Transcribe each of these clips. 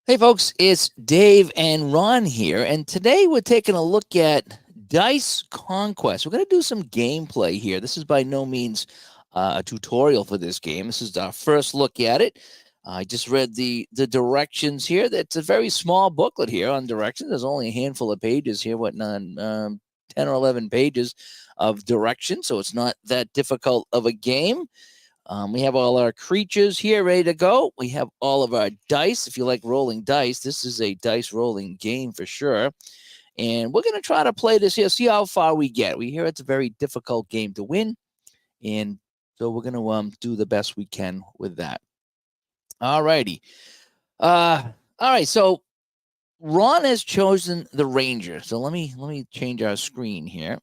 Hey, folks, it's Dave and Ron here, and today we're taking a look at Dice Conquest. We're going to do some gameplay here. This is by no means a tutorial for this game. This is our first look at it. I just read the directions here. It's a very small booklet here on directions. There's only a handful of pages here, 10 or 11 pages of directions, so it's not that difficult of a game. We have all our creatures here ready to go. We have all of our dice. If you like rolling dice, this is a dice rolling game for sure. And we're going to try to play this here, see how far we get. We hear it's a very difficult game to win. And so we're going to do the best we can with that. All righty. All right. So Ron has chosen the Ranger. So let me change our screen here.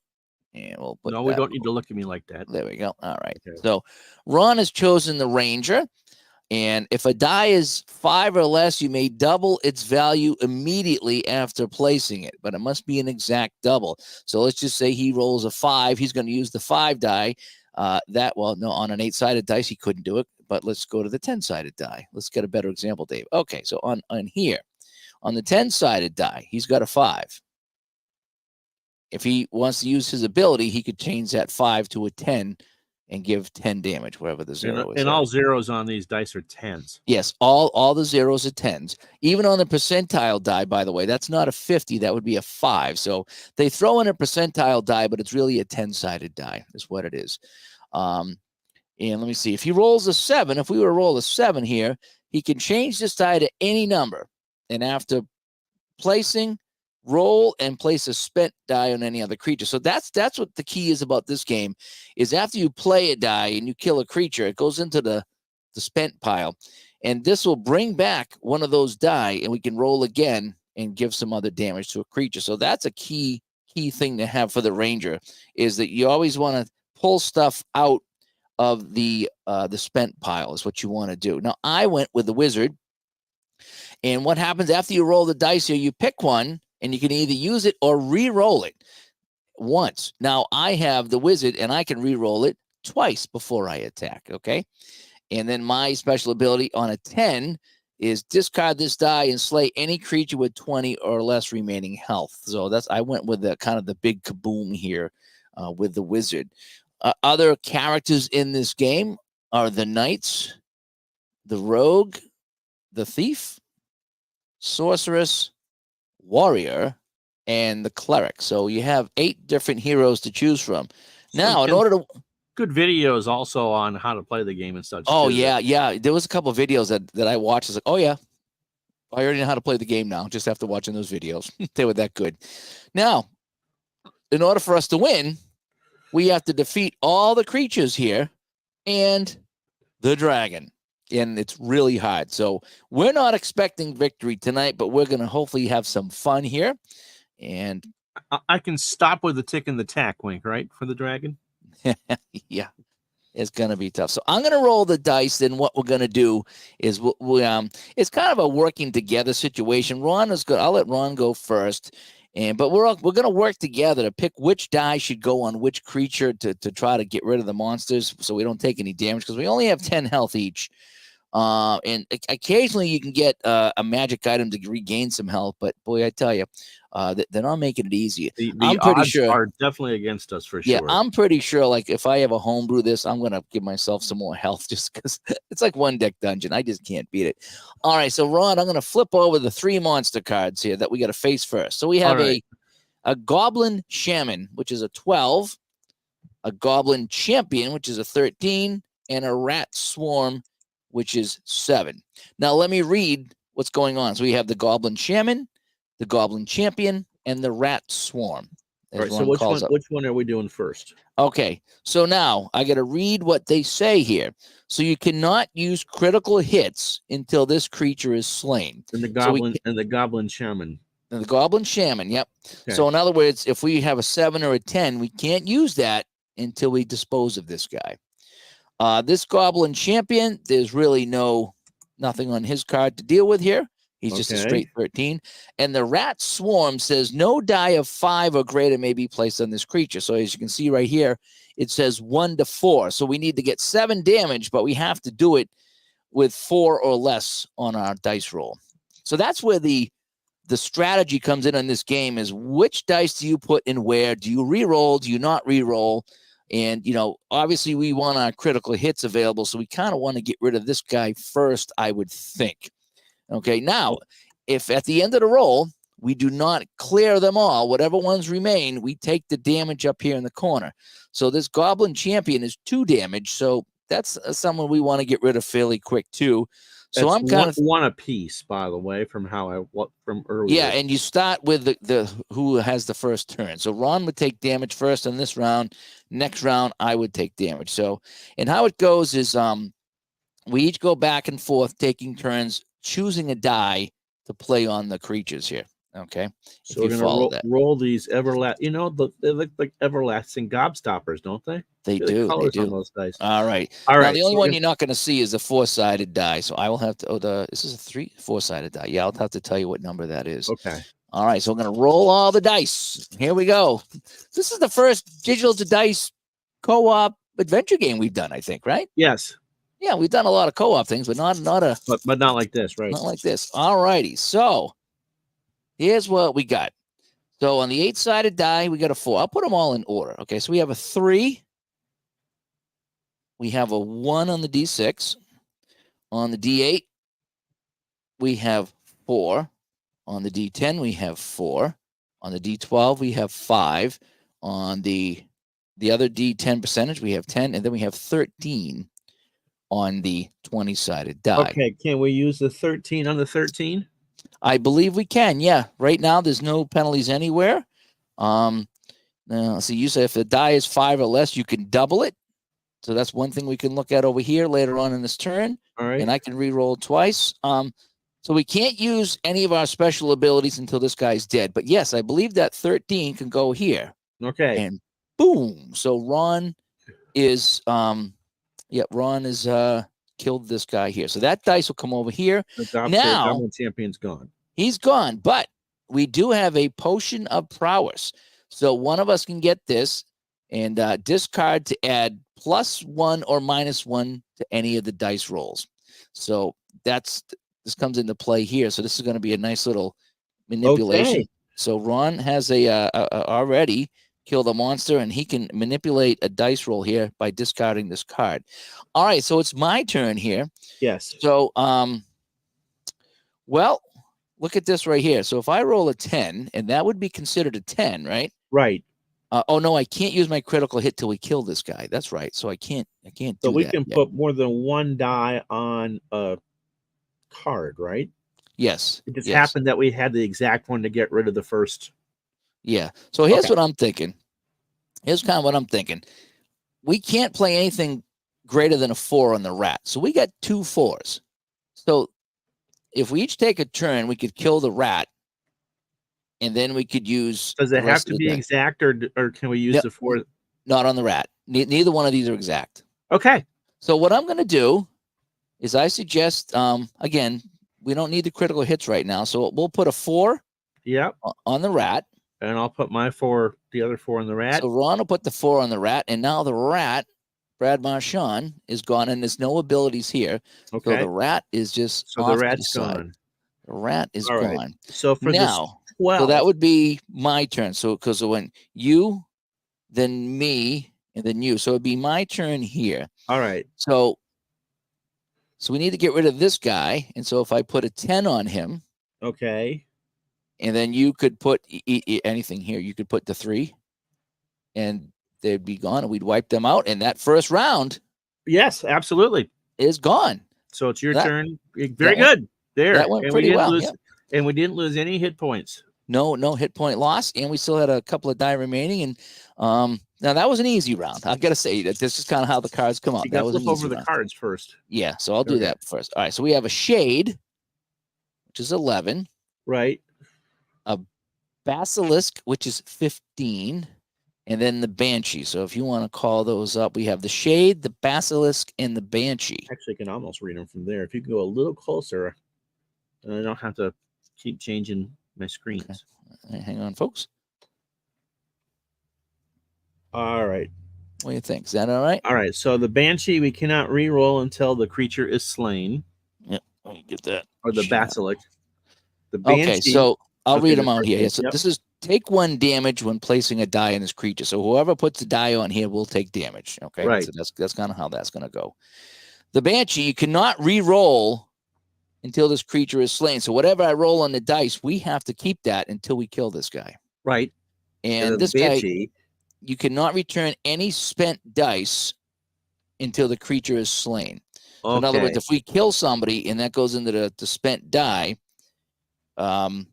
And we'll put No, we don't need to look at me like that. There we go. All right. Okay. So Ron has chosen the Ranger. And if a die is 5 or less, you may double its value immediately after placing it, but it must be an exact double. So let's just say he rolls a 5. He's going to use the 5 die. On an 8-sided dice, he couldn't do it, but let's go to the 10-sided die. Let's get a better example, Dave. Okay, so on here, on the 10-sided die, he's got a 5. If he wants to use his ability, he could change that 5 to a 10 and give 10 damage, wherever the zero is. And all zeros on these dice are 10s. Yes, all the zeros are 10s. Even on the percentile die, by the way, that's not a 50. That would be a 5. So they throw in a percentile die, but it's really a 10-sided die is what it is. And let me see. If he rolls a 7, if we were to roll a 7 here, he can change this die to any number. And after placing, roll and place a spent die on any other creature. So that's what the key is about this game, is after you play a die and you kill a creature, it goes into the spent pile, and this will bring back one of those die, and we can roll again and give some other damage to a creature. So that's a key thing to have for the Ranger, is that you always want to pull stuff out of the spent pile is what you want to do. Now I went with the Wizard, and what happens after you roll the dice here, you pick one, and you can either use it or re-roll it once. Now, I have the Wizard, and I can re-roll it twice before I attack, okay? And then my special ability on a 10 is discard this die and slay any creature with 20 or less remaining health. So I went with the kind of the big kaboom here with the Wizard. Other characters in this game are the Knights, the Rogue, the Thief, Sorceress, Warrior, and the Cleric. So you have 8 different heroes to choose from. Now, in order to good videos also on how to play the game and such. Oh, yeah. There was a couple of videos that I watched. It's like, oh yeah, I already know how to play the game now, just after watching those videos. They were that good. Now, in order for us to win, we have to defeat all the creatures here and the dragon. And it's really hard. So we're not expecting victory tonight, but we're going to hopefully have some fun here. And I can stop with the tick and the tack, Wink, right, for the dragon? Yeah, it's going to be tough. So I'm going to roll the dice. Then what we're going to do is it's kind of a working together situation. I'll let Ron go first. But we're going to work together to pick which die should go on which creature to try to get rid of the monsters so we don't take any damage, because we only have 10 health each. And occasionally you can get a magic item to regain some health, but boy, I tell you, they're not making it easy. I'm pretty sure are definitely against us for sure. Yeah, I'm pretty sure. Like if I have a homebrew this, I'm gonna give myself some more health just because it's like one deck dungeon. I just can't beat it. All right, so Ron, I'm gonna flip over the 3 monster cards here that we got to face first. So we have a Goblin Shaman, which is a 12, a Goblin Champion, which is a 13, and a Rat Swarm, which is 7. Now, let me read what's going on. So we have the Goblin Shaman, the Goblin Champion, and the Rat Swarm. All right, so which one are we doing first? Okay, so now I got to read what they say here. So you cannot use critical hits until this creature is slain. And the Goblin Shaman. And the Goblin Shaman, yep. Okay. So in other words, if we have a 7 or a 10, we can't use that until we dispose of this guy. This Goblin Champion, there's really nothing on his card to deal with here. He's just a straight 13. And the Rat Swarm says no die of 5 or greater may be placed on this creature. So as you can see right here, it says 1 to 4. So we need to get 7 damage, but we have to do it with 4 or less on our dice roll. So that's where the strategy comes in this game is which dice do you put in where? Do you re-roll? Do you not re-roll? And, obviously we want our critical hits available, so we kind of want to get rid of this guy first, I would think. Okay, now, if at the end of the roll, we do not clear them all, whatever ones remain, we take the damage up here in the corner. So this Goblin Champion is 2 damage, so that's someone we want to get rid of fairly quick too. So That's I'm kind of one apiece, by the way, from from earlier. Yeah, and you start with the who has the first turn. So Ron would take damage first in this round. Next round, I would take damage. So, and how it goes is we each go back and forth taking turns choosing a die to play on the creatures here. Okay. So we're gonna roll these everlasting. They look like everlasting gobstoppers, don't they? They do. The colors they do. on those dice. All right. All right. Now, the only one you're not going to see is a 4-sided die. So I will have to. This is a 4-sided die. Yeah, I'll have to tell you what number that is. Okay. All right. So we're going to roll all the dice. Here we go. This is the first digital to dice co-op adventure game we've done, I think, right? Yes. Yeah, we've done a lot of co-op things, but not not like this, right? Not like this. All righty. So here's what we got. So on the 8-sided die, we got a 4. I'll put them all in order. Okay. So we have a 3. We have a 1 on the D6. On the D8, we have 4. On the D10, we have 4. On the D12, we have 5. On the other D10 percentage, we have 10. And then we have 13 on the 20-sided die. Okay. Can we use the 13 on the 13? I believe we can. Yeah. Right now, there's no penalties anywhere. Now, so you say if the die is 5 or less, you can double it. So that's one thing we can look at over here later on in this turn. All right. And I can re-roll twice. So we can't use any of our special abilities until this guy's dead. But yes, I believe that 13 can go here. Okay. And boom. So Ron is Ron is killed this guy here. So that dice will come over here. Now Goblin Champion's gone. He's gone, but we do have a potion of prowess. So one of us can get this and discard to add +1 or -1 to any of the dice rolls. So this comes into play here. So this is going to be a nice little manipulation. Okay. So Ron has already killed a monster, and he can manipulate a dice roll here by discarding this card. All right, so it's my turn here. Yes. So well, look at this right here. So if I roll a 10, and that would be considered a 10, right? Right. Oh no, I can't use my critical hit till we kill this guy. That's right. So I can't do So we that can yet. put more than one die on a card, right? Yes. It just yes. happened that we had the exact one to get rid of the first. Yeah. So here's what I'm thinking. Here's kind of what I'm thinking. We can't play anything greater than a 4 on the rat. So we got 2 4s. So if we each take a turn, we could kill the rat. And then we could use. Does it have to be exact, or can we use the 4? Not on the rat. Neither one of these are exact. Okay. So what I'm going to do is I suggest, again, we don't need the critical hits right now. So we'll put a 4 on the rat. And I'll put the other 4 on the rat. So Ron will put the 4 on the rat. And now the rat, Brad Marchand, is gone. And there's no abilities here. Okay. So the rat is just So the rat's gone. The rat is All gone. Right. So for now, so that would be my turn. So because when you, then me, and then you. So it'd be my turn here. All right. So we need to get rid of this guy. And so if I put a 10 on him. Okay. And then you could put anything here. You could put the 3. And they'd be gone. And we'd wipe them out. And that first round. Yes, absolutely. Is gone. So it's your turn. Very good. There. That went pretty well. And we didn't lose any hit points. No hit point loss. And we still had a couple of die remaining. And now that was an easy round. I've got to say that this is kind of how the cards come out. That was flip over the cards first. Yeah. So I'll do that first. All right. So we have a shade, which is 11. Right. A basilisk, which is 15. And then the banshee. So if you want to call those up, we have the shade, the basilisk, and the banshee. Actually, I can almost read them from there. If you go a little closer, I don't have to keep changing my screens. Okay. Hang on, folks. All right. What do you think? Is that all right? All right. So the banshee, we cannot re-roll until the creature is slain. Yep. Let me get that. Or the basilisk. The Banshee. Okay, so I'll Okay, read the them out first here. one, Yeah, so yep. this is take 1 damage when placing a die in this creature. So whoever puts the die on here will take damage. Okay, Right. so that's kind of how that's going to go. The Banshee, you cannot re-roll until this creature is slain. So whatever I roll on the dice, we have to keep that until we kill this guy. Right. And the this guy, Banshee. you cannot return any spent dice until the creature is slain. So in other words, if we kill somebody and that goes into the spent die, and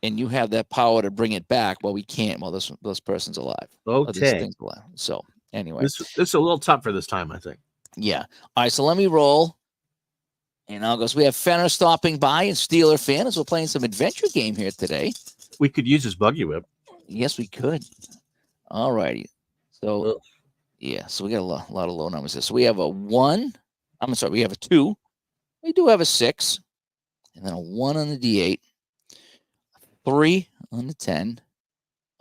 you have that power to bring it back, well, we can't while this person's alive. Or this Okay. thing's alive. So anyway. This is a little tougher this time, I think. Yeah. All right, so let me roll. And I'll go. So we have Fenner stopping by and Steeler fan as we're playing some adventure game here today. We could use his buggy whip. Yes, we could. All righty. So, Ugh. yeah, so we got a lot of low numbers here. So we have a 1. I'm sorry, we have a 2. We do have a 6. And then a 1 on the D8. 3 on the 10.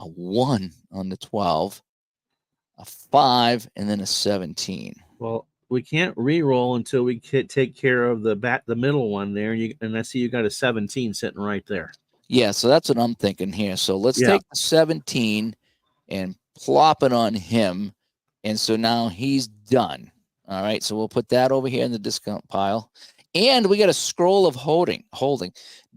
A 1 on the 12. A 5, and then a 17. Well, we can't re-roll until we take care of the middle one there. And I see you got a 17 sitting right there. Yeah, so that's what I'm thinking here. So let's take the 17 and plop it on him. And so now he's done. All right, so we'll put that over here in the discount pile. And we got a scroll of holding.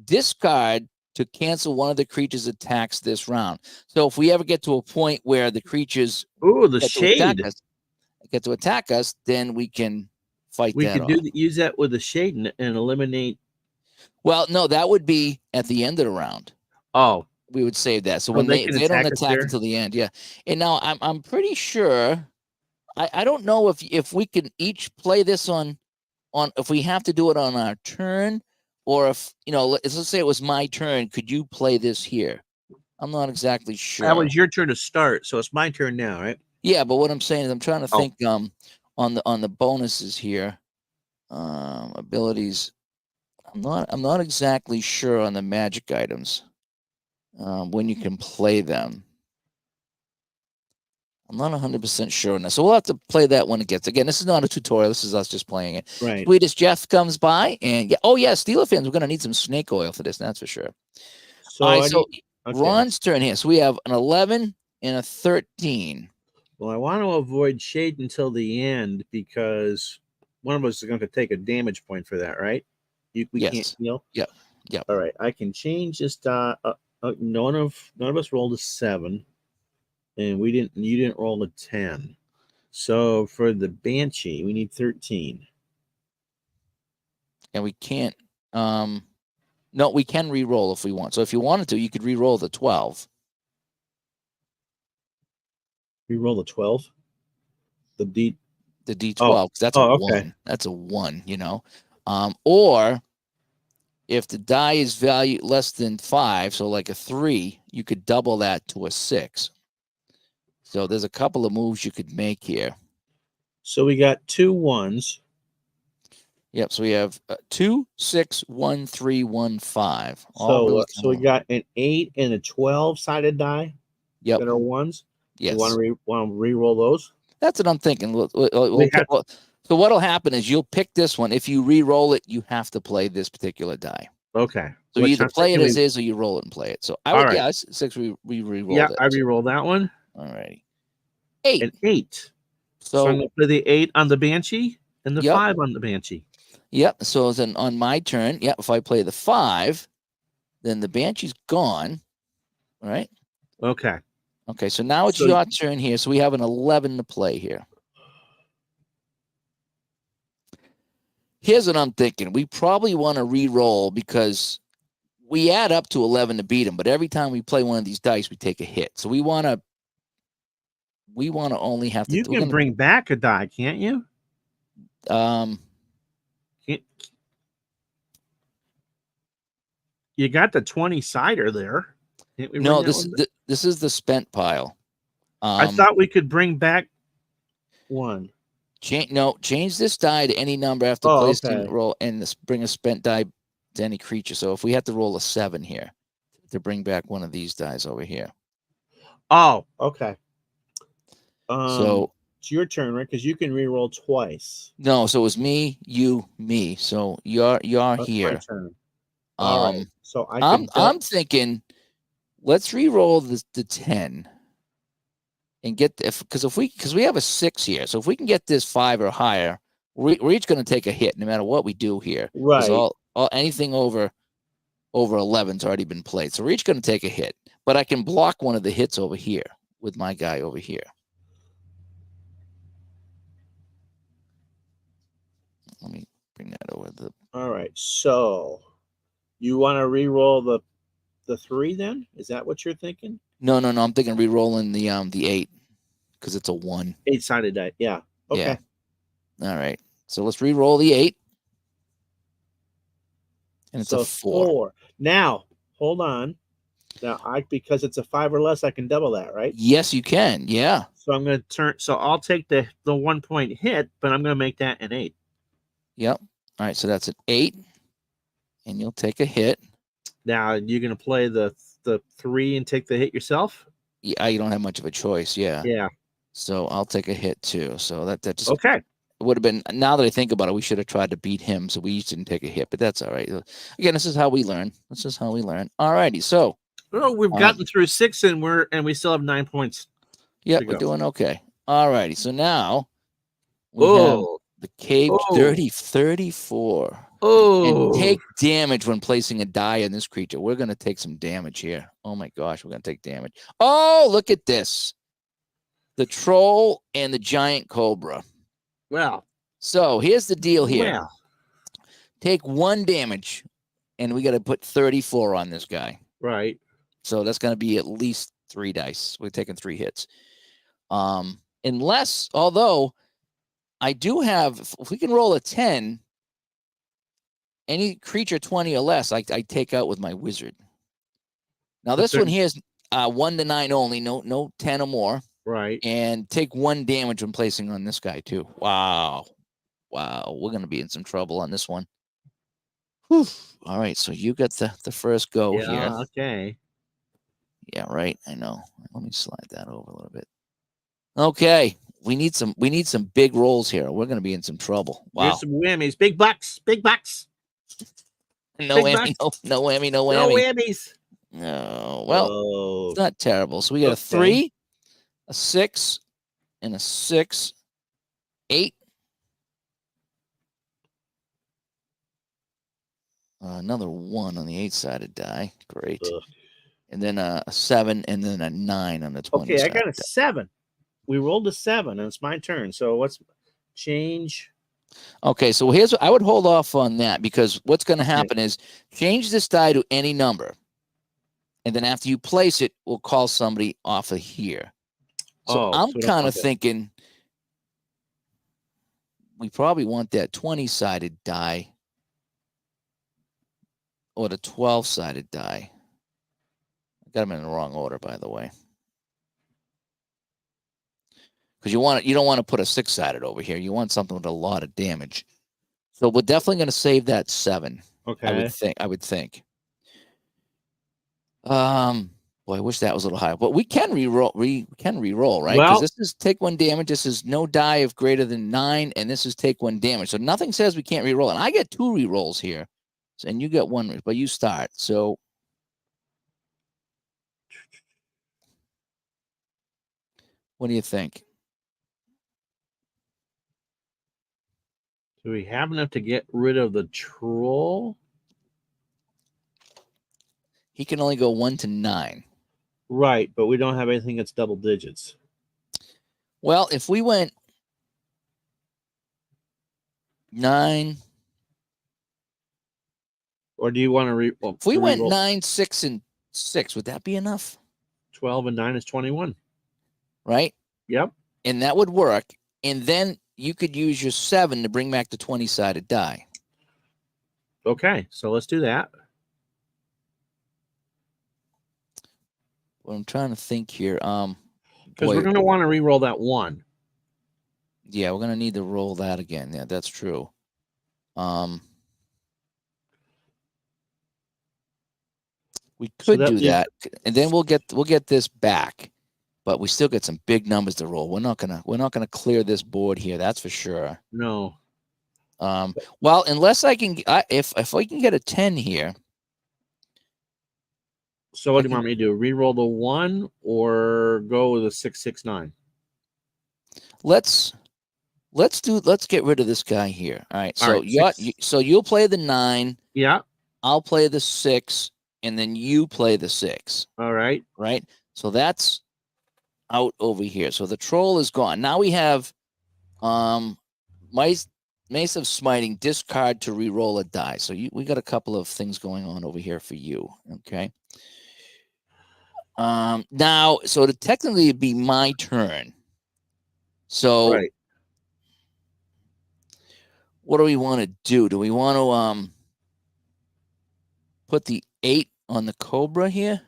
Discard to cancel one of the creature's attacks this round. So if we ever get to a point where the creatures the shade get to attack us, then we can fight we that could off. use that with the shade and eliminate. Well, no, that would be at the end of the round. Oh, we would save that. So when they don't attack until the end, yeah. And now I'm pretty sure. I don't know if we can each play this on if we have to do it on our turn, or if let's say it was my turn. Could you play this here? I'm not exactly sure. That was your turn to start, so it's my turn now, right? Yeah, but what I'm saying is I'm trying to think on the bonuses here, abilities. I'm not exactly sure on the magic items when you can play them. I'm not 100% sure on that. So we'll have to play that when it gets. Again, this is not a tutorial. This is us just playing it. Right. Swedish Jeff comes by and Steeler fans, we're going to need some snake oil for this. That's for sure. So, all right, so Ron's turn here. So we have an 11 and a 13. Well, I want to avoid shade until the end because one of us is going to take a damage point for that, right? We can't heal. Yep. Yep. All right. I can change this. None of us rolled a 7. And you didn't roll a 10. So for the Banshee, we need 13. And we can't no, we can re-roll if we want. So if you wanted to, you could re-roll the 12. Re-roll the 12? The D12, because that's a 1. That's a 1, or if the die is value less than 5, so like a 3, you could double that to a 6. So there's a couple of moves you could make here. So we got 2 1s. Yep. So we have 2, 6, 1, 3, 1, 5. So we got an 8 and a 12 sided die. Yep. That are 1s. Yes. You want to re-roll those? That's what I'm thinking. So what'll happen is you'll pick this one. If you re-roll it, you have to play this particular die. Okay. So you either play it as is or you roll it and play it. So I would, right. 6 we re-roll. Yeah, I re-roll that one. All righty. 8. An 8. So I'm going to play the 8 on the Banshee and the 5 on the Banshee. Yep. So then on my turn, if I play the 5, then the Banshee's gone. All right. Okay. Okay. So now it's your turn here. So we have an 11 to play here. Here's what I'm thinking. We probably want to re-roll because we add up to 11 to beat him, but every time we play one of these dice, we take a hit. So we want to only have to. You can bring back a die, can't you? You got the 20-sider there. No, this is the spent pile. I thought we could bring back one. Change this die to any number after placing roll and bring a spent die to any creature. So if we have to roll a 7 here to bring back one of these dies over here. Oh, okay. So it's your turn, right? Because you can re-roll twice. No, so it was me, you, me. So you're here. My turn. All right. So I I'm could thinking let's re-roll the 10 and get because we have a 6 here. So if we can get this 5 or higher, we're each going to take a hit no matter what we do here. Because right. all anything over 11's already been played. So we're each going to take a hit. But I can block one of the hits over here with my guy over here. Let me bring that over All right. So you want to re-roll the 3 then? Is that what you're thinking? No. I'm thinking re-rolling the 8 because it's a 1. 8-sided die. Yeah. Okay. Yeah. All right. So let's re-roll the 8. And it's so a 4. Now, hold on. Now because it's a 5 or less, I can double that, right? Yes, you can. Yeah. So I'm going to turn. So I'll take the 1 point hit, but I'm going to make that an 8. Yep. All right. So that's an 8, and you'll take a hit. Now you're going to play the 3 and take the hit yourself. Yeah, you don't have much of a choice. Yeah. Yeah. So I'll take a hit too. So that just Okay. would have been. Now that I think about it, we should have tried to beat him, so we each didn't take a hit. But that's all right. Again, this is how we learn. All righty. So. Well, we've gotten through 6, and we still have 9 points. Yeah, we're doing okay. All righty. So now we have the cave 34. And take damage when placing a die on this creature. We're going to take some damage here. Oh my gosh, we're going to take damage. Oh, look at this. The troll and the giant cobra. Well. So here's the deal here. Well. Take 1 damage, and we got to put 34 on this guy. Right. So that's going to be at least 3 dice. We're taking 3 hits. Although I do have, if we can roll a 10, any creature 20 or less, I take out with my wizard. Now this one here is 1 to 9 only, no 10 or more. Right. And take 1 damage when placing on this guy too. Wow. We're going to be in some trouble on this one. Whew. All right, so you got the first go here. Okay. Yeah, right. I know. Let me slide that over a little bit. Okay, we need some big rolls here. We're going to be in some trouble. Wow. Here's some whammies. Big bucks. No whammy. No whammy. No whammies. No. Well, it's not terrible. So we got a 3, a 6, and a 6, 8. Another 1 on the 8-sided die. Great. And then a 7, and then a 9 on the 20. Okay, I got a 7. We rolled a 7, and it's my turn. So what's change? Okay, so here's what I would hold off on that, because what's going to happen is change this die to any number, and then after you place it, we'll call somebody off of here. So I'm kind of thinking we probably want that 20-sided die or the 12-sided die. I got them in the wrong order, by the way. Because you don't want to put a 6-sided over here. You want something with a lot of damage. So we're definitely going to save that 7. Okay. I would think. Boy, I wish that was a little higher. But we can re-roll, right? Because this is take 1 damage. This is no die of greater than 9, and this is take 1 damage. So nothing says we can't re-roll. And I get 2 re-rolls here. And you get 1, but you start. So what do you think? Do we have enough to get rid of the troll? He can only go 1 to 9. Right, but we don't have anything that's double digits. Well, if we went 9, or do you want to if we went 9, 6, and 6, would that be enough? 12 and 9 is 21. Right? Yep. And that would work. And then you could use your 7 to bring back the 20-sided die. Okay, so let's do that. Well, I'm trying to think here. Because we're going to want to re-roll that 1. Yeah, we're going to need to roll that again. Yeah, that's true. We could do that, and then we'll get this back, but we still get some big numbers to roll. We're not gonna clear this board here. That's for sure. No. Well, unless I can, if we can get a 10 here, So what do you want me to do? Reroll the 1 or go with a 669? Let's get rid of this guy here. All right. All So right. so you'll play the 9. Yeah. I'll play the 6, and then you play the 6. All right. Right. So that's out over here. So the troll is gone. Now we have Mace of Smiting, discard to re-roll a die. So we got a couple of things going on over here for you. Okay. Now, so to technically be my turn. So Right. what do we want to do? Do we want to put the 8 on the Cobra here?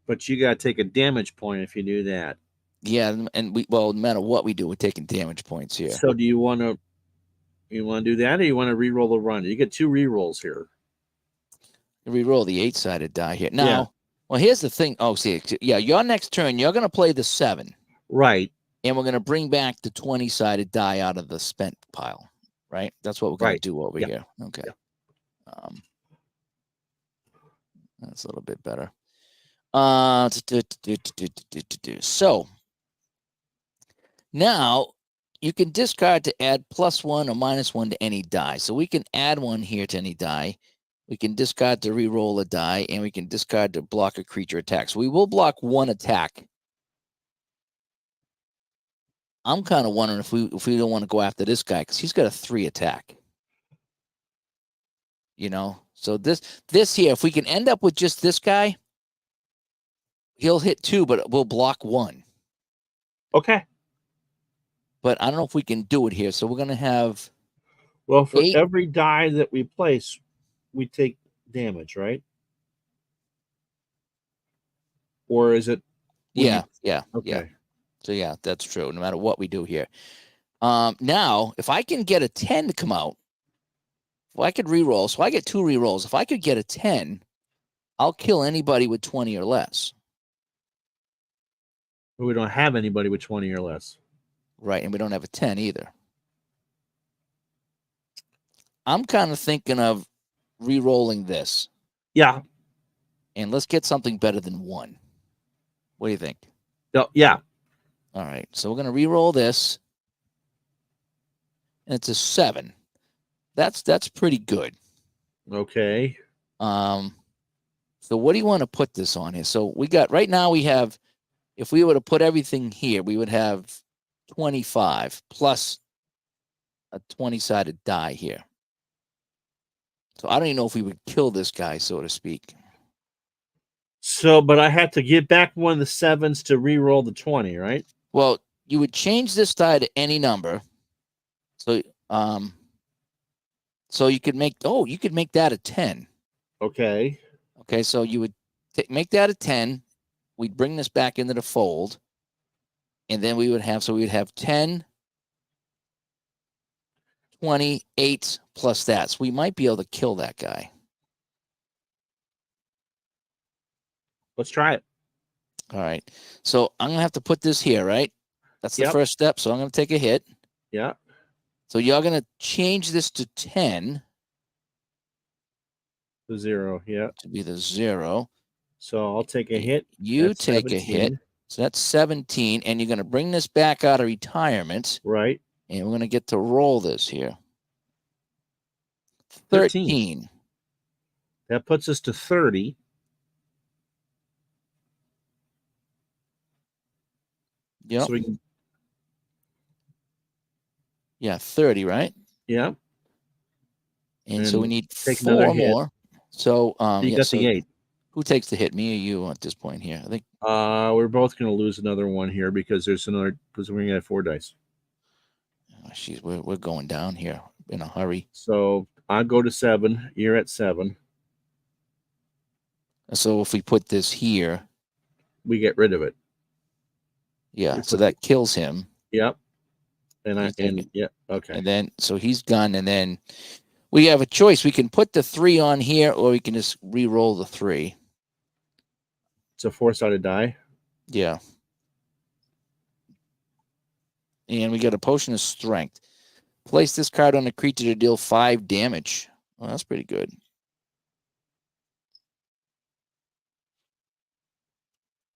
But you got to take a damage point if you do that. Yeah, and no matter what we do, we're taking damage points here. So do you want to do that, or you want to re-roll the run? You get 2 re-rolls here. Re-roll the 8-sided die here. Now, Yeah. well, here's the thing. Oh, see, yeah, your next turn, you're going to play the 7. Right. And we're going to bring back the 20-sided die out of the spent pile, right? That's what we're going to do over here. Okay. That's a little bit better. So now you can discard to add +1 or -1 to any die. So we can add 1 here to any die. We can discard to re-roll a die, and we can discard to block a creature attack. So we will block 1 attack. I'm kind of wondering if we don't want to go after this guy because he's got a 3 attack. So this here, if we can end up with just this guy, he'll hit 2, but we'll block 1. Okay. But I don't know if we can do it here. So we're gonna have. Well, for 8. every die that we place, we take damage, right? Or is it? Yeah. Okay. Yeah. So yeah, that's true. No matter what we do here. Now, if I can get a 10 to come out, if I could re-roll, so I get 2 re-rolls. If I could get a 10, I'll kill anybody with 20 or less. But we don't have anybody with 20 or less. Right, and we don't have a 10 either. I'm kind of thinking of re-rolling this. Yeah. And let's get something better than 1. What do you think? Yeah. All right, so we're going to re-roll this. And it's a 7. That's pretty good. Okay. So what do you want to put this on here? So we got, right now we have, if we were to put everything here, we would have 25 plus a 20-sided die here. So I don't even know if we would kill this guy, so to speak. So, but I have to get back one of the 7s to re-roll the 20, right? Well, you would change this die to any number. So, so you could make that a 10. Okay. Okay, so you would make that a 10. We'd bring this back into the fold. And then we would have 10, 20, 8 plus that. So we might be able to kill that guy. Let's try it. All right. So I'm going to have to put this here, right? That's the first step. So I'm going to take a hit. Yeah. So you're going to change this to 10. The 0, yeah. To be the 0. So I'll take a hit. You take 17. A hit. So that's 17. And you're going to bring this back out of retirement. Right. And we're going to get to roll this here. 13. That puts us to 30. Yep. So we can... Yeah, 30, right? Yeah. And so we need 4 more. So you got the 8. Who takes the hit, me or you at this point here? I think we're both going to lose another one here because we're going to have 4 dice. Oh, we're going down here in a hurry. So I'll go to 7. You're at 7. So if we put this here, we get rid of it. Yeah, so that kills him. Yep. Yeah, okay. And then so he's gone, and then we have a choice. We can put the 3 on here, or we can just re-roll the 3. It's a 4-sided die. Yeah. And we got a potion of strength. Place this card on a creature to deal 5 damage. Well, that's pretty good.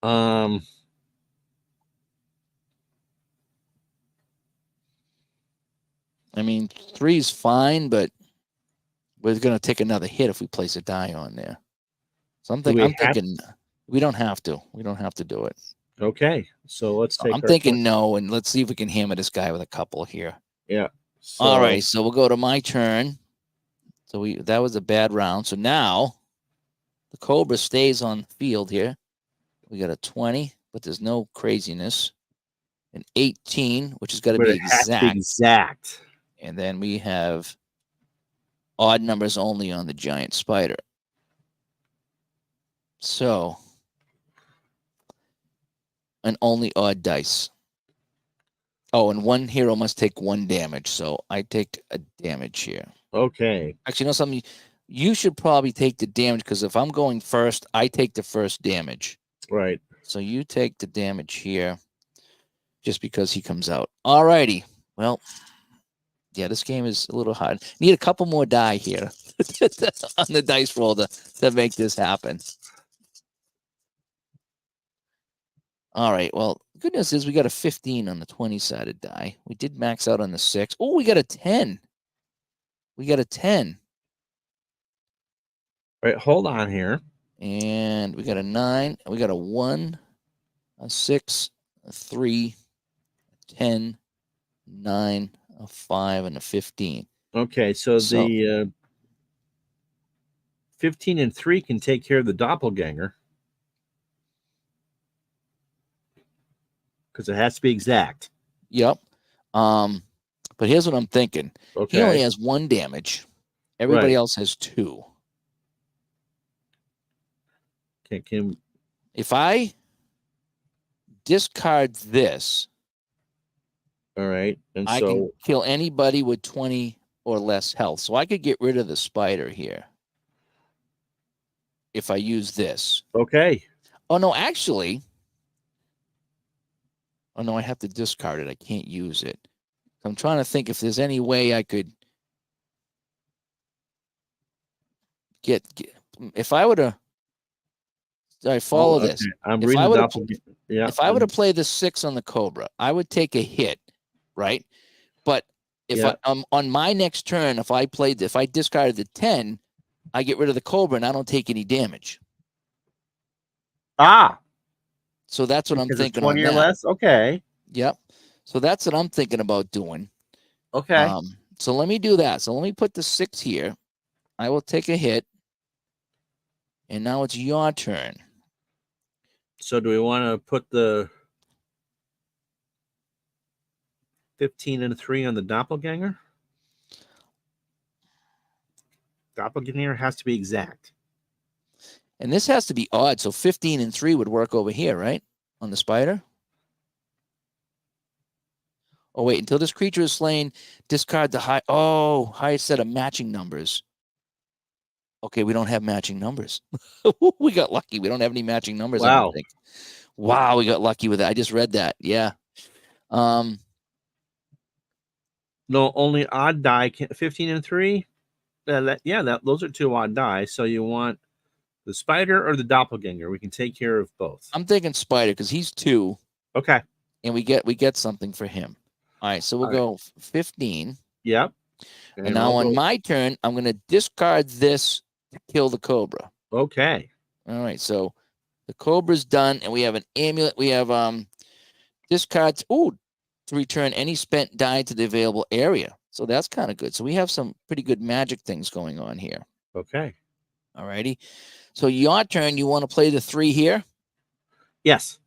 Um, I mean, 3 is fine, but we're going to take another hit if we place a die on there. So I'm do we have? thinking we don't have to. We don't have to do it. Okay, so let's So take. I'm our thinking no, and let's see if we can hammer this guy with a couple here. Yeah. So, All right, so we'll go to my turn. So that was a bad round. So now the Cobra stays on the field here. We got a 20, but there's no craziness. An 18, which has got to but be it has to be exact. exact. And then we have odd numbers only on the giant spider. So, and only odd dice. Oh, and one hero must take 1 damage. So I take a damage here. Okay. Actually, you know something? You should probably take the damage because if I'm going first, I take the first damage. Right. So you take the damage here just because he comes out. All righty. Well, yeah, this game is a little hard. Need a couple more die here on the dice roll to make this happen. All right. Well, the good news is we got a 15 on the 20-sided die. We did max out on the 6. Oh, we got a 10. We got a 10. All right. Hold on here. And we got a 9. We got a 1, a 6, a 3, a 10, 9, a 5, and a 15. Okay. So the 15 and 3 can take care of the doppelganger because it has to be exact. Yep. But here's what I'm thinking. Okay. He only has 1 damage. Everybody Right. else has 2. Can If I discard this, all right. And I so can kill anybody with 20 or less health. So I could get rid of the spider here if I use this. okay. Oh, no, actually. Oh, no, I have to discard it. I can't use it. I'm trying to think if there's any way I could get if I were to follow okay. this. I'm If reading I the were to doppelganger. Yeah. if I were to play the 6 on the Cobra, I would take a hit, right? But if Yeah. I on my next turn, if I discarded the 10, I get rid of the Cobra and I don't take any damage. Ah. So that's what I'm Because it's thinking on 20 or that. less. Okay. Yep. So that's what I'm thinking about doing. Okay. So let me do that. So let me put the 6 here. I will take a hit. And now it's your turn. So do we want to put the 15 and 3 on the doppelganger? Doppelganger has to be exact. And this has to be odd. So 15 and 3 would work over here, right? On the spider. Oh, wait. Until this creature is slain, discard the highest set of matching numbers. Okay, we don't have matching numbers. We got lucky. We don't have any matching numbers, I don't think. Wow, we got lucky with it. I just read that. Yeah. No, only odd die. 15 and 3. Those are 2 odd die. So you want the spider or the doppelganger? We can take care of both. I'm thinking spider because he's 2. Okay. And we get something for him. All right, so we'll go 15. Yep. And now on my turn, I'm going to discard this to kill the Cobra. Okay. All right, so the Cobra's done, and we have an amulet. We have discards. To return any spent die to the available area. So that's kind of good. So we have some pretty good magic things going on here. Okay. All righty. So your turn. You want to play the 3 here? Yes.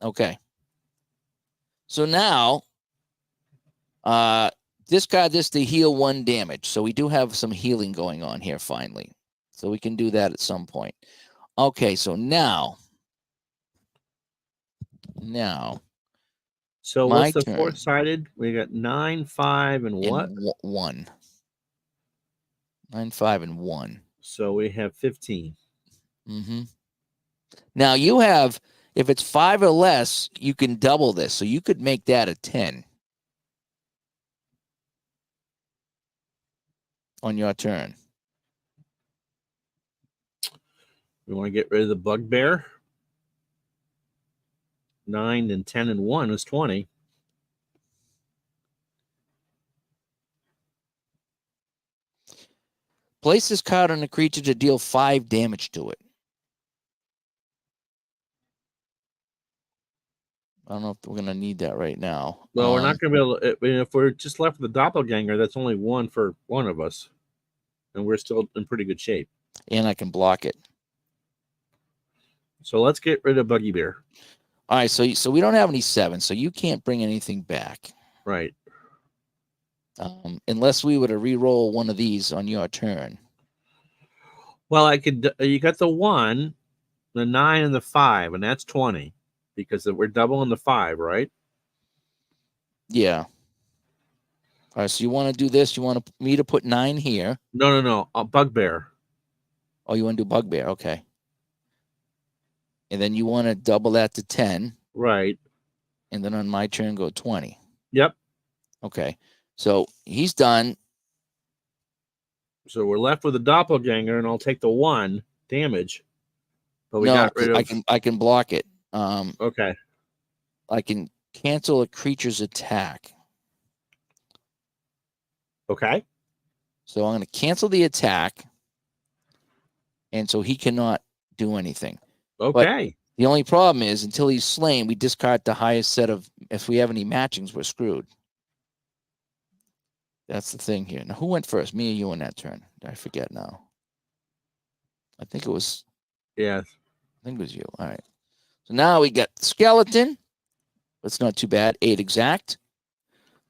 Okay. So now, discard this to heal 1 damage. So we do have some healing going on here finally. So we can do that at some point. Okay, so now. So my what's the turn. 4-sided? We got 9, 5, and what? 1. 9, 5, and 1. So we have 15. Mm-hmm. Now you have, if it's 5 or less, you can double this. So you could make that a 10 on your turn. We want to get rid of the bugbear. 9 and 10 and 1 is 20. Place this card on a creature to deal 5 damage to it. I don't know if we're going to need that right now. Well, we're not going to be able to, if we're just left with the doppelganger, that's only 1 for one of us. And we're still in pretty good shape. And I can block it. So let's get rid of Buggy Bear. All right, so we don't have any 7, so you can't bring anything back. Right. Unless we were to re-roll one of these on your turn. Well, I could. You got the 1, the 9, and the 5, and that's 20 because we're doubling the 5, right? Yeah. All right, so you want to do this? You want me to put 9 here? No. Bugbear. Oh, you want to do Bugbear? Okay. And then you want to double that to 10. Right. And then on my turn, go 20. Yep. Okay. So he's done. So we're left with a doppelganger, and I'll take the 1 damage. But we No, got rid of. I can block it. Okay. I can cancel a creature's attack. Okay. So I'm going to cancel the attack. And so he cannot do anything. Okay. But the only problem is until he's slain, we discard the highest set of, if we have any matchings, we're screwed. That's the thing here. Now, who went first? Me or you on that turn? I forget now. I think it was. Yeah. I think it was you. All right. So now we got skeleton. That's not too bad. 8 exact.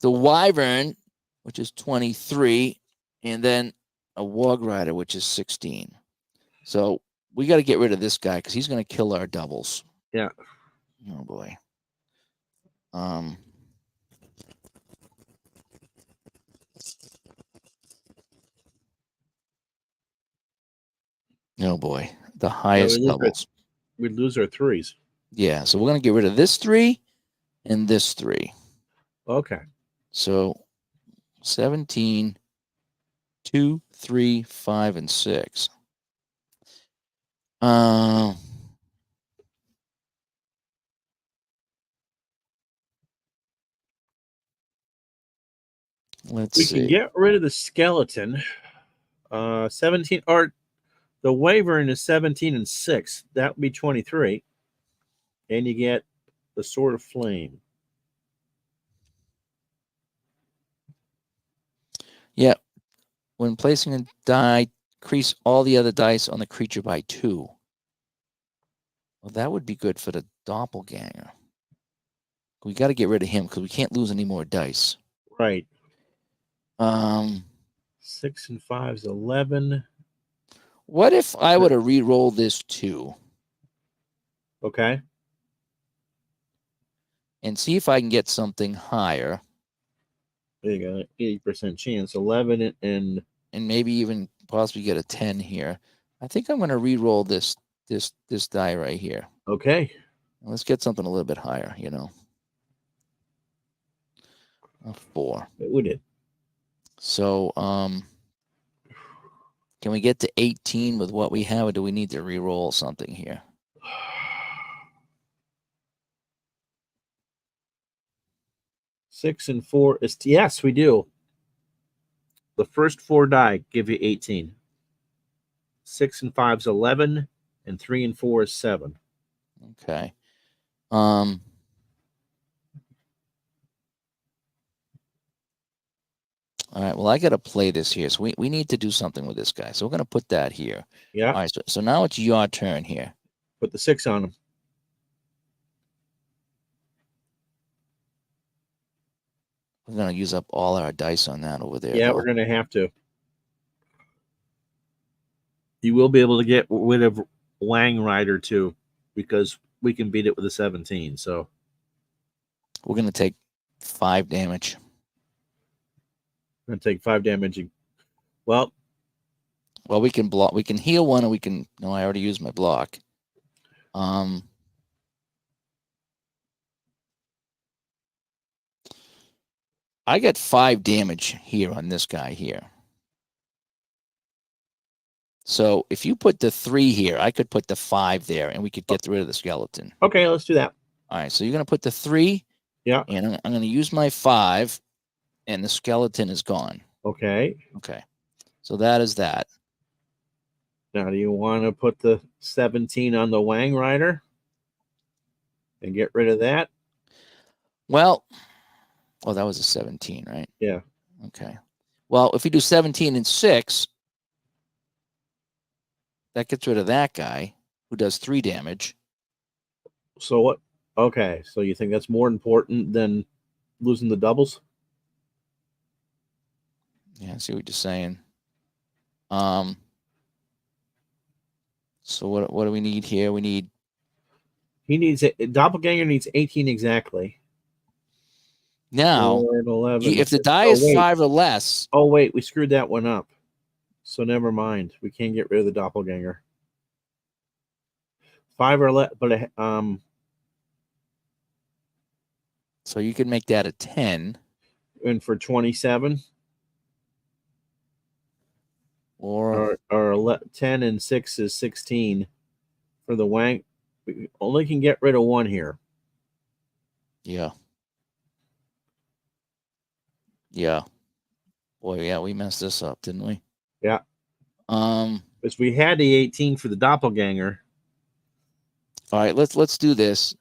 The wyvern, which is 23, and then a warg rider, which is 16. So we got to get rid of this guy because he's going to kill our doubles. Yeah. Oh boy. Oh boy, the highest doubles. We'd lose our 3s. Yeah, so we're going to get rid of this 3 and this 3. Okay. So 17, 2, 3, 5, and 6. Let's see. We can get rid of the skeleton. 17 or the wyvern is 17 and 6. That would be 23. And you get the sword of flame. Yeah. When placing a die, increase all the other dice on the creature by 2. Well, that would be good for the doppelganger. We got to get rid of him because we can't lose any more dice. Right. 6 and 5 is 11. What if I were to re-roll this 2? Okay. And see if I can get something higher. There you go. 80% chance. 11 and maybe even possibly get a 10 here. I think I'm going to re-roll this die right here. Okay. Let's get something a little bit higher, A 4. We did. So, can we get to 18 with what we have, or do we need to re-roll something here? Six and 4 is yes, we do. The first 4 die give you 18. 6 and 5 is 11, and 3 and 4 is 7. Okay. All right. Well, I got to play this here, so we need to do something with this guy. So we're going to put that here. Yeah. All right. So now it's your turn here. Put the 6 on him. We're going to use up all our dice on that over there. Yeah, we're going to have to. You will be able to get rid of Wang Rider too, because we can beat it with a 17. So we're going to take 5 damage. We're going to take 5 damage. Well, we can block. We can heal one, and we can. No, I already used my block. I got 5 damage here on this guy here. So if you put the 3 here, I could put the 5 there, and we could get rid of the skeleton. Okay, let's do that. All right, so you're going to put the 3, Yeah. and I'm going to use my 5, and the skeleton is gone. Okay. Okay, so that is that. Now, do you want to put the 17 on the Wang Rider and get rid of that? Well, oh, that was a 17, right? Yeah. Okay. Well, if we do 17 and 6, that gets rid of that guy who does 3 damage. So what? Okay. So you think that's more important than losing the doubles? Yeah, I see what you're saying. So what do we need here? We need He needs Doppelganger needs 18 exactly. now 4 and 11. if the die Oh, is wait. 5 or less. Oh, wait. We screwed that one up. So never mind. We can't get rid of the Doppelganger. 5 or less, but So you can make that a 10. and for 27 Or 10 and 6 is 16 for the Wang. We only can get rid of one here. yeah. Yeah. Boy, yeah, we messed this up, didn't we? Yeah. Because we had the 18 for the Doppelganger. All right, let's do this.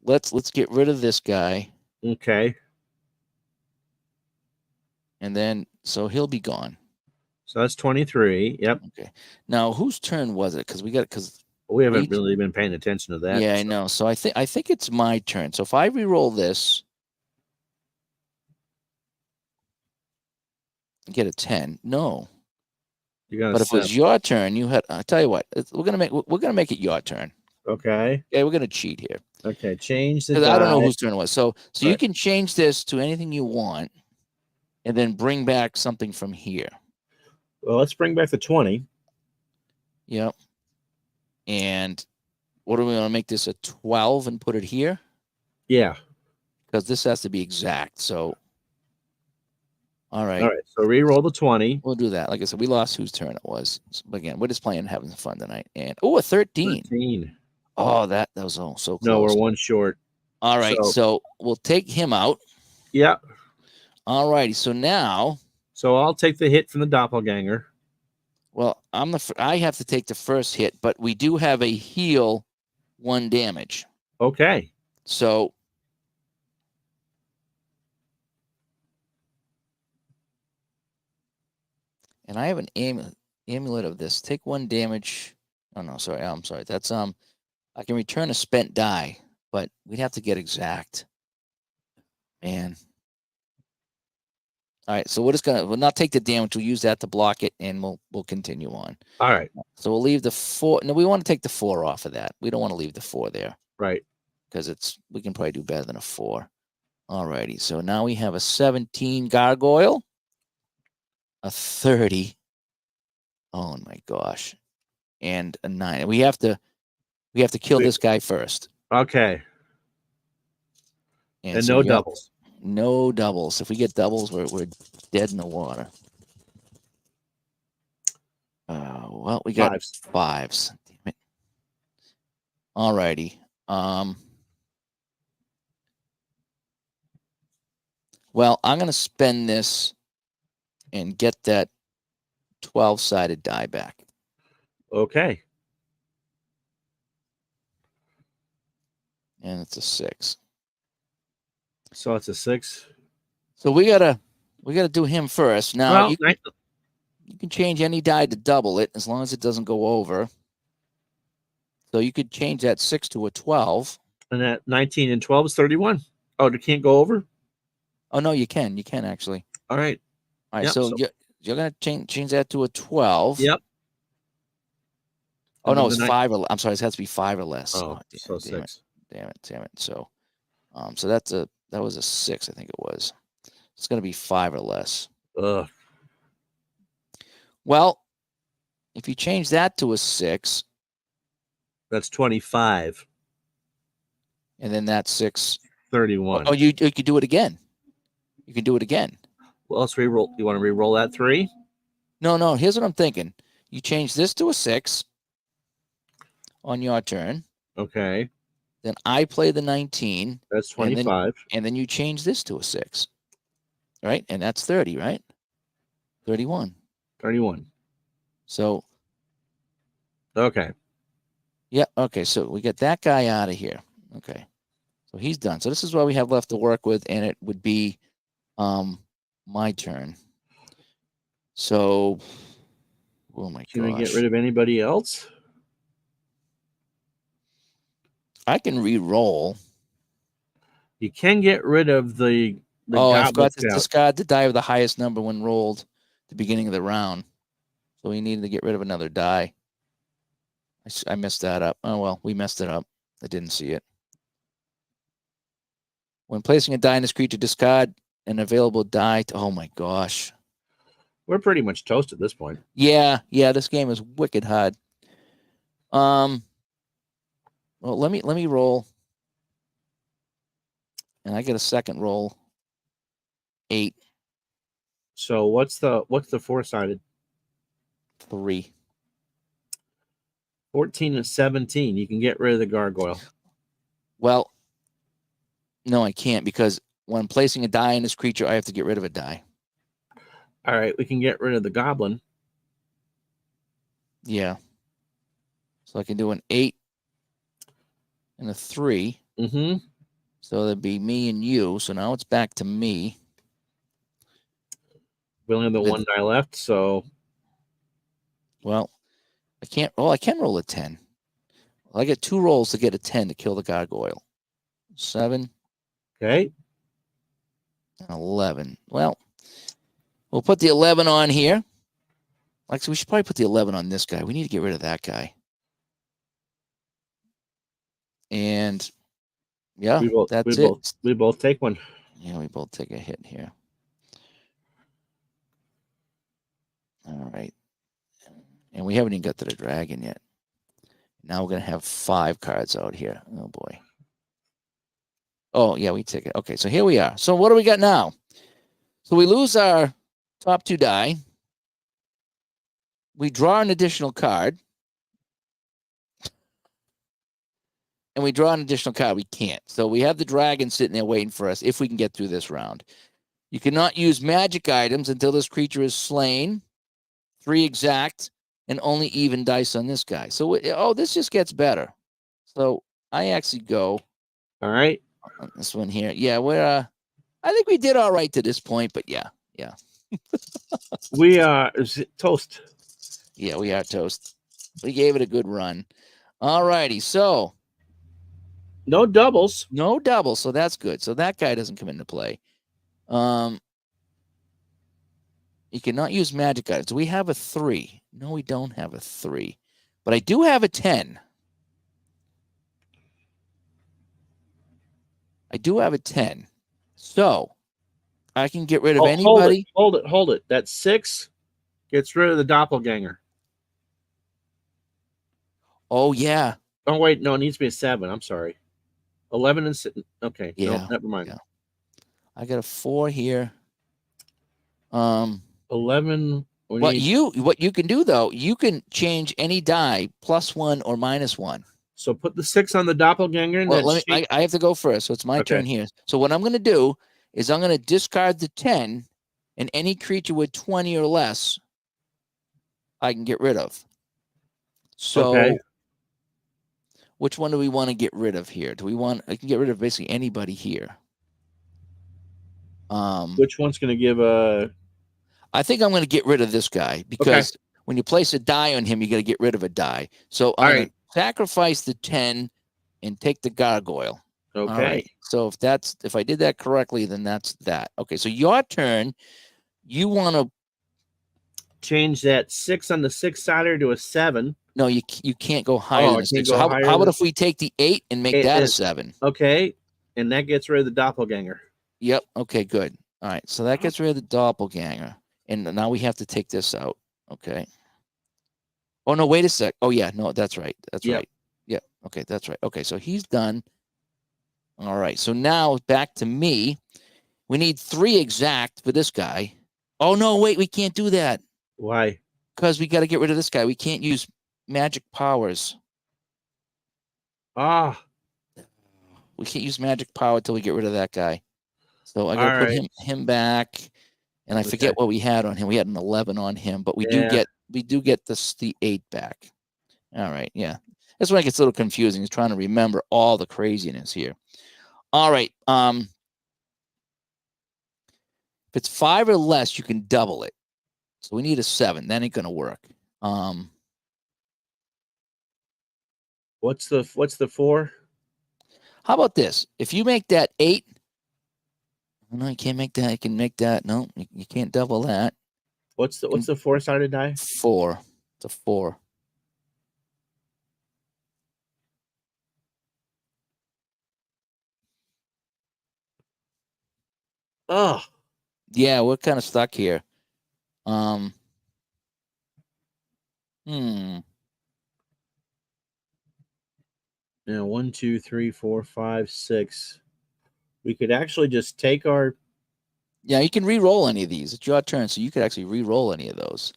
Let's get rid of this guy, Okay. and then so he'll be gone. So that's 23. Yep. Okay. Now whose turn was it? Because We haven't really been paying attention to that. Yeah, I know. So I think it's my turn. So if I re-roll this, get a 10. No. You got. But if it was your turn, you had. I tell you what, we're gonna make it your turn. Okay. Okay, we're gonna cheat here. Okay. Change the. Because I don't know whose turn it was. So Right. you can change this to anything you want, and then bring back something from here. Well, let's bring back the 20. Yep. And what do we want to make this a 12 and put it here? Yeah. Because this has to be exact. So, all right. All right. So re-roll the 20. We'll do that. Like I said, we lost whose turn it was. But again, we're just playing, having fun tonight. And a 13. 13. Oh, that was so close. No, we're one short. All right. So we'll take him out. Yeah. All righty. So now. So I'll take the hit from the Doppelganger. Well, I have to take the first hit, but we do have a heal 1 damage. Okay. So. And I have an amulet of this. Take 1 damage. Oh no, sorry. I'm sorry. That's I can return a spent die, but we'd have to get exact. Man. All right, so we'll not take the damage. We'll use that to block it, and we'll continue on. All right. So we'll leave the 4. No, we want to take the 4 off of that. We don't want to leave the 4 there. Right. Because we can probably do better than a 4. All righty. So now we have a 17 gargoyle, a 30. Oh my gosh. And a 9. We have to kill this guy first. Okay. And so no doubles. No doubles. If we get doubles, we're dead in the water. Well, we got 5s. Damn it. All righty. Well, I'm going to spend this and get that 12-sided die back. Okay. And it's a 6. So it's a 6. So we gotta do him first. Now Well, you can change any die to double it as long as it doesn't go over. So you could change that 6 to a 12. And that 19 and 12 is 31. Oh, it can't go over? Oh no, you can. You can actually. All right. All right. Yep, so you're gonna change that to a 12. Yep. Oh no, it's 5 or I'm sorry, it has to be 5 or less. Oh, so 6. Damn it. So so that was a 6, I think it was. It's gonna be 5 or less. Ugh. Well, if you change that to a 6, that's 25. And then that's 6. 31. Oh, you could do it again. You can do it again. Well, let's re-roll. You want to re-roll that 3? No. Here's what I'm thinking. You change this to a 6 on your turn. Okay. Then I play the 19. That's And 25. then you change this to a 6. Right? And that's 30, right? 31. 31. So, Okay. yeah. Okay. So we get that guy out of here. Okay. So he's done. So this is what we have left to work with. And it would be my turn. So, oh my Can we get gosh. rid of anybody else? I can re-roll. You can get rid of the Oh, I Goblet forgot to Scout. discard the die with the highest number when rolled at the beginning of the round. So we needed to get rid of another die. I messed that up. Oh, well, we messed it up. I didn't see it. When placing a die in this creature, discard an available die. Oh, my gosh. We're pretty much toast at this point. Yeah, this game is wicked hard. Well, let me roll. And I get a second roll. 8. So what's the 4-sided? 3. 14 and 17. You can get rid of the gargoyle. Well, no, I can't, because when placing a die in this creature, I have to get rid of a die. All right, we can get rid of the goblin. Yeah. So I can do an 8 and a 3. Mm-hmm. So that'd be me and you. So now it's back to me. We only have the one die left, so Well, I can't. Oh, I can roll a 10. Well, I get 2 rolls to get a 10 to kill the gargoyle. 7 okay. and 11. Well, we'll put the 11 on here. Actually, we should probably put the 11 on this guy. We need to get rid of that guy. And yeah, that's it. We both take one. Yeah, we both take a hit here. All right. And we haven't even got to the dragon yet. Now we're going to have 5 cards out here. Oh, boy. Oh, yeah, we take it. Okay, so here we are. So what do we got now? So we lose our top 2 die. We draw an additional card. And we draw an additional card. We can't. So we have the dragon sitting there waiting for us if we can get through this round. You cannot use magic items until this creature is slain. 3 exact. And only even dice on this guy. So, this just gets better. So I actually go. All right. On this one here. Yeah, we're, I think we did all right to this point, but yeah. We are toast. Yeah, we are toast. We gave it a good run. All righty. So. No doubles. No doubles. So that's good. So that guy doesn't come into play. You cannot use magic items. Do we have a 3? No, we don't have a 3. But I do have a 10. I do have a 10. So I can get rid of anybody. Hold it. That 6 gets rid of the doppelganger. Oh, yeah. Oh, wait. No, it needs to be a 7. I'm sorry. 11 and 6. Okay. Yeah. No, never mind. Yeah. I got a 4 here. 11. What you can do, though, you can change any die +1 or -1. So put the 6 on the doppelganger. And well, I have to go first, so it's my turn here. So what I'm going to do is I'm going to discard the 10, and any creature with 20 or less, I can get rid of. So, which one do we want to get rid of here? I can get rid of basically anybody here. Which one's going to give a? I think I'm going to get rid of this guy because when you place a die on him, you got to get rid of a die. So I'm going to sacrifice the 10 and take the gargoyle. Okay. All right. So if I did that correctly, then that's that. Okay. So your turn. You want to change that 6 on the 6-sider to a 7. No, you can't go higher than a 6. So how about if we take the 8 and make that a 7? Okay. And that gets rid of the doppelganger. Yep. Okay, good. All right. So that gets rid of the doppelganger. And now we have to take this out. Okay. Oh, no, wait a sec. Oh, yeah. No, that's right. That's right. Yeah. Okay, that's right. Okay, so he's done. All right. So now back to me. We need 3 exact for this guy. Oh, no, wait. We can't do that. Why? Because we got to get rid of this guy. We can't use magic powers. Ah. We can't use magic power till we get rid of that guy. So I got to All put right. him back, and I forget Okay. what we had on him. We had an 11 on him, but we Yeah. do get the 8 back. All right, yeah. That's why it gets a little confusing. Is trying to remember all the craziness here. All right. If it's 5 or less, you can double it. So we need a 7. That ain't gonna work. What's the 4? How about this? If you make that 8, no, you can't make that. You can make that. No, you can't double that. What's the 4-sided die? 4. It's a 4. Oh, Yeah, we're kind of stuck here. Hmm. now 1, 2, 3, 4, 5, 6. We could actually just take our. Yeah, you can re-roll any of these. It's your turn, so you could actually re-roll any of those.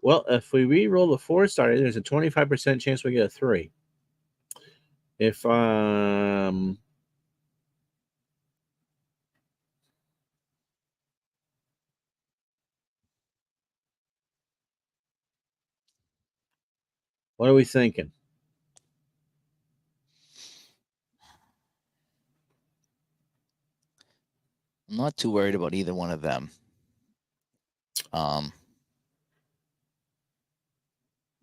Well, if we re-roll the 4-sided, there's a 25% chance we get a 3. If what are we thinking? I'm not too worried about either one of them.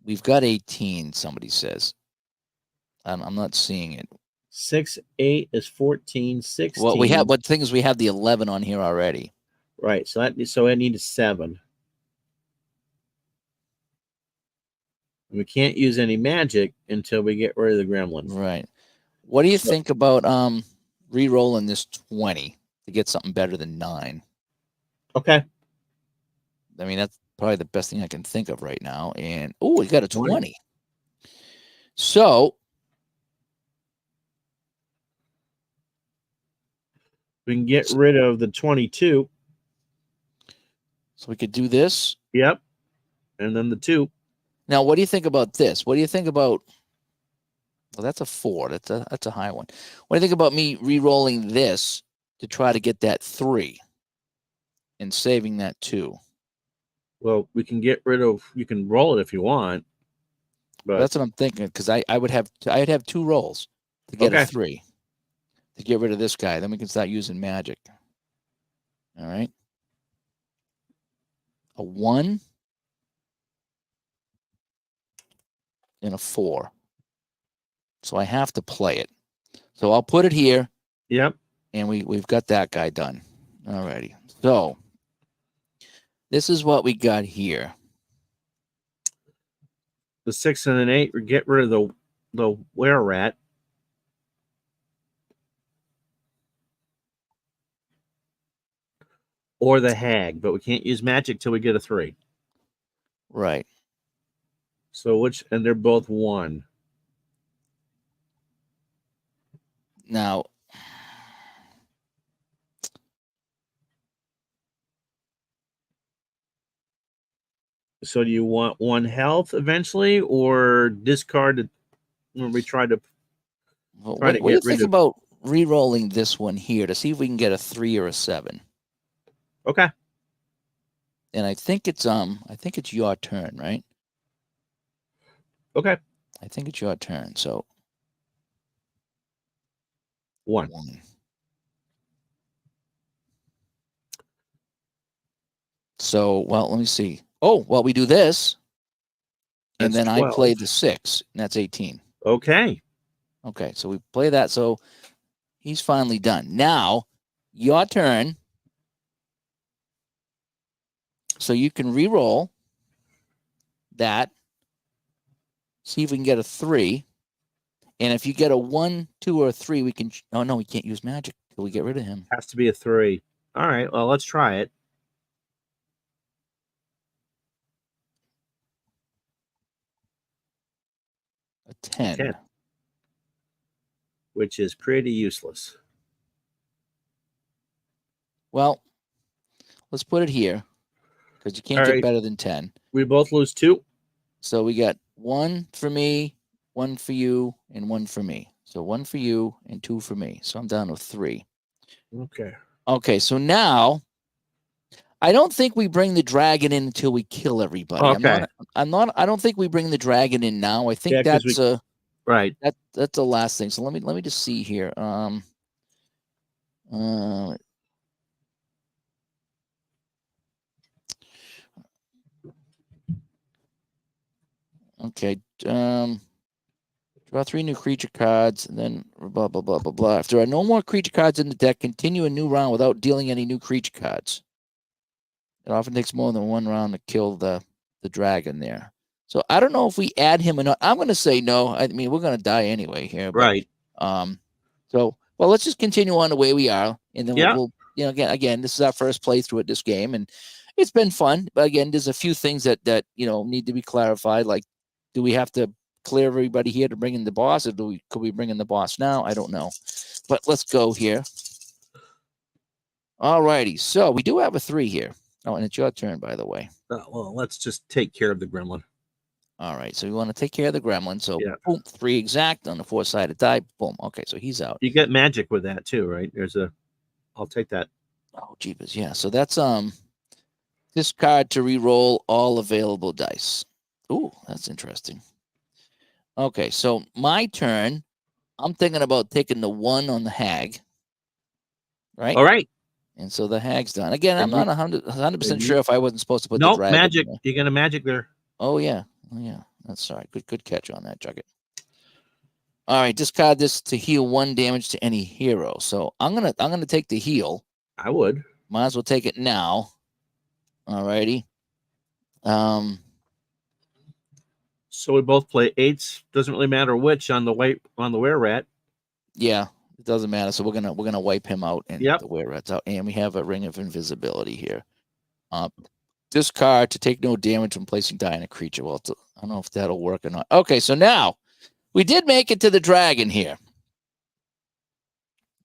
We've got 18. Somebody says. I'm not seeing it. 6, 8 is 14, 16. Well, we have. But the thing is, we have the 11 on here already. Right. So I need a 7. We can't use any magic until we get rid of the gremlin. Right. What do you think about re-rolling this 20 to get something better than 9? Okay. I mean, that's probably the best thing I can think of right now. And oh, we got a 20. So We can get rid of the 22. So we could do this. Yep. And then the 2. Now, what do you think about this? What do you think about? Well, that's a 4. That's a high one. What do you think about me re-rolling this to try to get that 3 and saving that 2? Well, we can get rid of. You can roll it if you want. But That's what I'm thinking, because I'd have 2 rolls to get a 3 to get rid of this guy. Then we can start using magic. All right. A 1 and a 4. So I have to play it. So I'll put it here. Yep. And we've got that guy done. All righty. So this is what we got here. The 6 and an 8. We get rid of the were rat. Or the hag, but we can't use magic till we get a 3. Right. So and they're both 1. Now, so do you want 1 health eventually, or discard it when we try to what do you think about re-rolling this one here to see if we can get a 3 or a 7? Okay. And I think it's your turn, right? Okay. I think it's your turn. So 1. So, well, let me see. Oh, well, we do this. And That's then 12. I play the 6, and that's 18. Okay. Okay, so we play that. So he's finally done. Now, your turn. So you can re-roll that. See if we can get a 3. And if you get a 1, 2, or a 3, we can. Oh, no, we can't use magic till we get rid of him. Has to be a 3. All right. Well, let's try it. A 10. Which is pretty useless. Well, let's put it here. because you can't All get right. better than 10. We both lose 2. So we got 1 for me, 1 for you, and 1 for me. So 1 for you and 2 for me. So I'm down to 3. Okay. Okay, so now I don't think we bring the dragon in until we kill everybody. Okay. I don't think we bring the dragon in now. I think Yeah, 'cause that's right. that's the last thing. So let me just see here. Uh okay. Draw 3 new creature cards, and then blah blah blah blah blah. If there are no more creature cards in the deck, continue a new round without dealing any new creature cards. It often takes more than 1 round to kill the dragon there. So I don't know if we add him or not. I'm going to say no. I mean, we're going to die anyway here. But, Right. So, well, let's just continue on the way we are, and then Yeah. we'll again, this is our first playthrough at this game, and it's been fun. But again, there's a few things that need to be clarified. Like, do we have to clear everybody here to bring in the boss, or could we bring in the boss now? I don't know. But let's go here. All righty. So we do have a 3 here. Oh, and it's your turn, by the way. Well, let's just take care of the gremlin. All right. So we want to take care of the gremlin. So Yeah. boom, 3 exact on the 4-sided die. Boom. Okay. So he's out. You get magic with that too, right? I'll take that. Oh, jeepers. Yeah. So that's discard to re-roll all available dice. Ooh, that's interesting. Okay. So my turn. I'm thinking about taking the 1 on the hag. Right. All right. And so the hag's done. Again, I'm not 100% sure if I wasn't supposed to put the Nope, dragon. magic. You got a magic there. Oh yeah. Oh yeah. That's all right. Good catch on that, Jugget. All right, discard this to heal 1 damage to any hero. So I'm gonna take the heal. I would. Might as well take it now. All righty. So we both play 8s. Doesn't really matter which on the were rat. Yeah, it doesn't matter. So we're gonna wipe him out, and Yep. the were rat's out, and we have a ring of invisibility here. Discard to take no damage when placing die on a creature. Well, I don't know if that'll work or not. Okay, so now we did make it to the dragon here.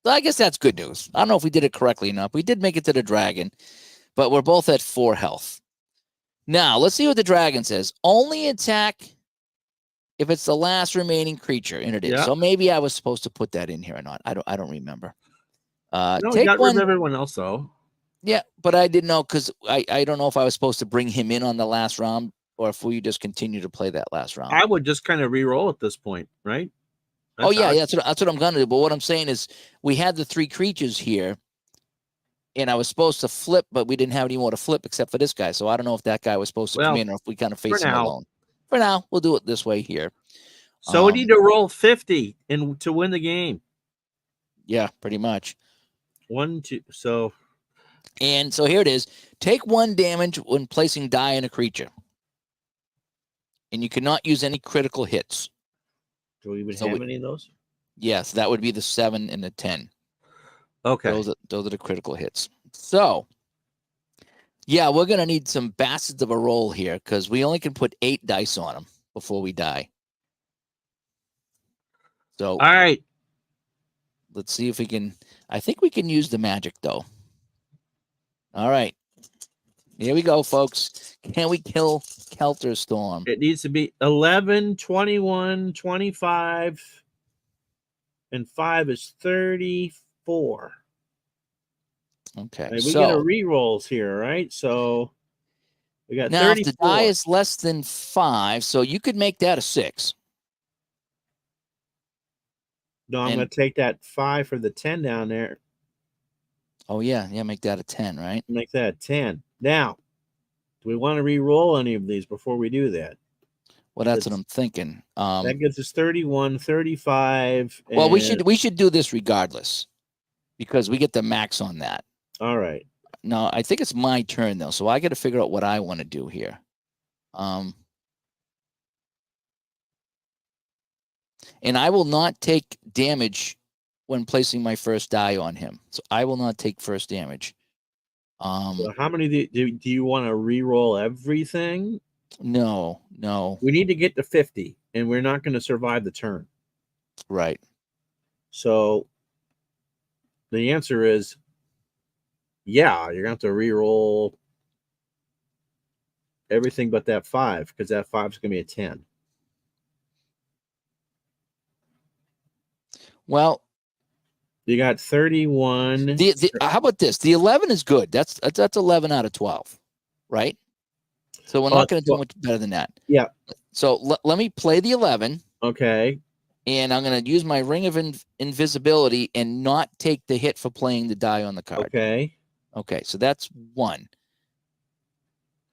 I guess that's good news. I don't know if we did it correctly enough. We did make it to the dragon, but we're both at 4 health. Now, let's see what the dragon says. Only attack if it's the last remaining creature, and it is. Yeah. So maybe I was supposed to put that in here or not. I don't remember. No, you Take got rid one. of everyone else though. Yeah, but I didn't know because I don't know if I was supposed to bring him in on the last round or if we just continue to play that last round. I would just kind of re-roll at this point, right? Oh yeah, that's what I'm gonna do. But what I'm saying is, we had the 3 creatures here, and I was supposed to flip, but we didn't have any more to flip except for this guy. So I don't know if that guy was supposed to come in or if we kind of face him alone. For now, we'll do it this way here. So we need to roll 50 to win the game. Yeah, pretty much. 1, 2. So. And so here it is. Take 1 damage when placing die in a creature. And you cannot use any critical hits. Do we even have any of those? Yes, that would be the 7 and the 10. Okay. Those are the critical hits. So, yeah, we're going to need some bastards of a roll here because we only can put 8 dice on them before we die. So, all right. Let's see if we can. I think we can use the magic, though. All right. Here we go, folks. Can we kill Kelter Storm? It needs to be 11, 21, 25, and 5 is 34. Okay. And we get a re-rolls here, right? So we got now 34. if the die is less than 5, so you could make that a 6. No, I'm going to take that 5 for the 10 down there. Oh yeah, make that a 10, right? Make that a 10. Now, do we want to re-roll any of these before we do that? Well, that's what I'm thinking. That gives us 31, 35. Well, we should do this regardless because we get the max on that. All right. No, I think it's my turn though, so I got to figure out what I want to do here. And I will not take damage when placing my first die on him. So I will not take first damage. So how many do you want to re-roll everything? No. We need to get to 50, and we're not going to survive the turn. Right. So the answer is, yeah, you're going to have to re-roll everything but that 5, because that 5 is going to be a 10. Well, You got 31. How about this? The 11 is good. That's 11 out of 12, right? So we're not going to do much better than that. Yeah. So let me play the 11. Okay. And I'm going to use my ring of invisibility and not take the hit for playing the die on the card. Okay. Okay, so that's 1.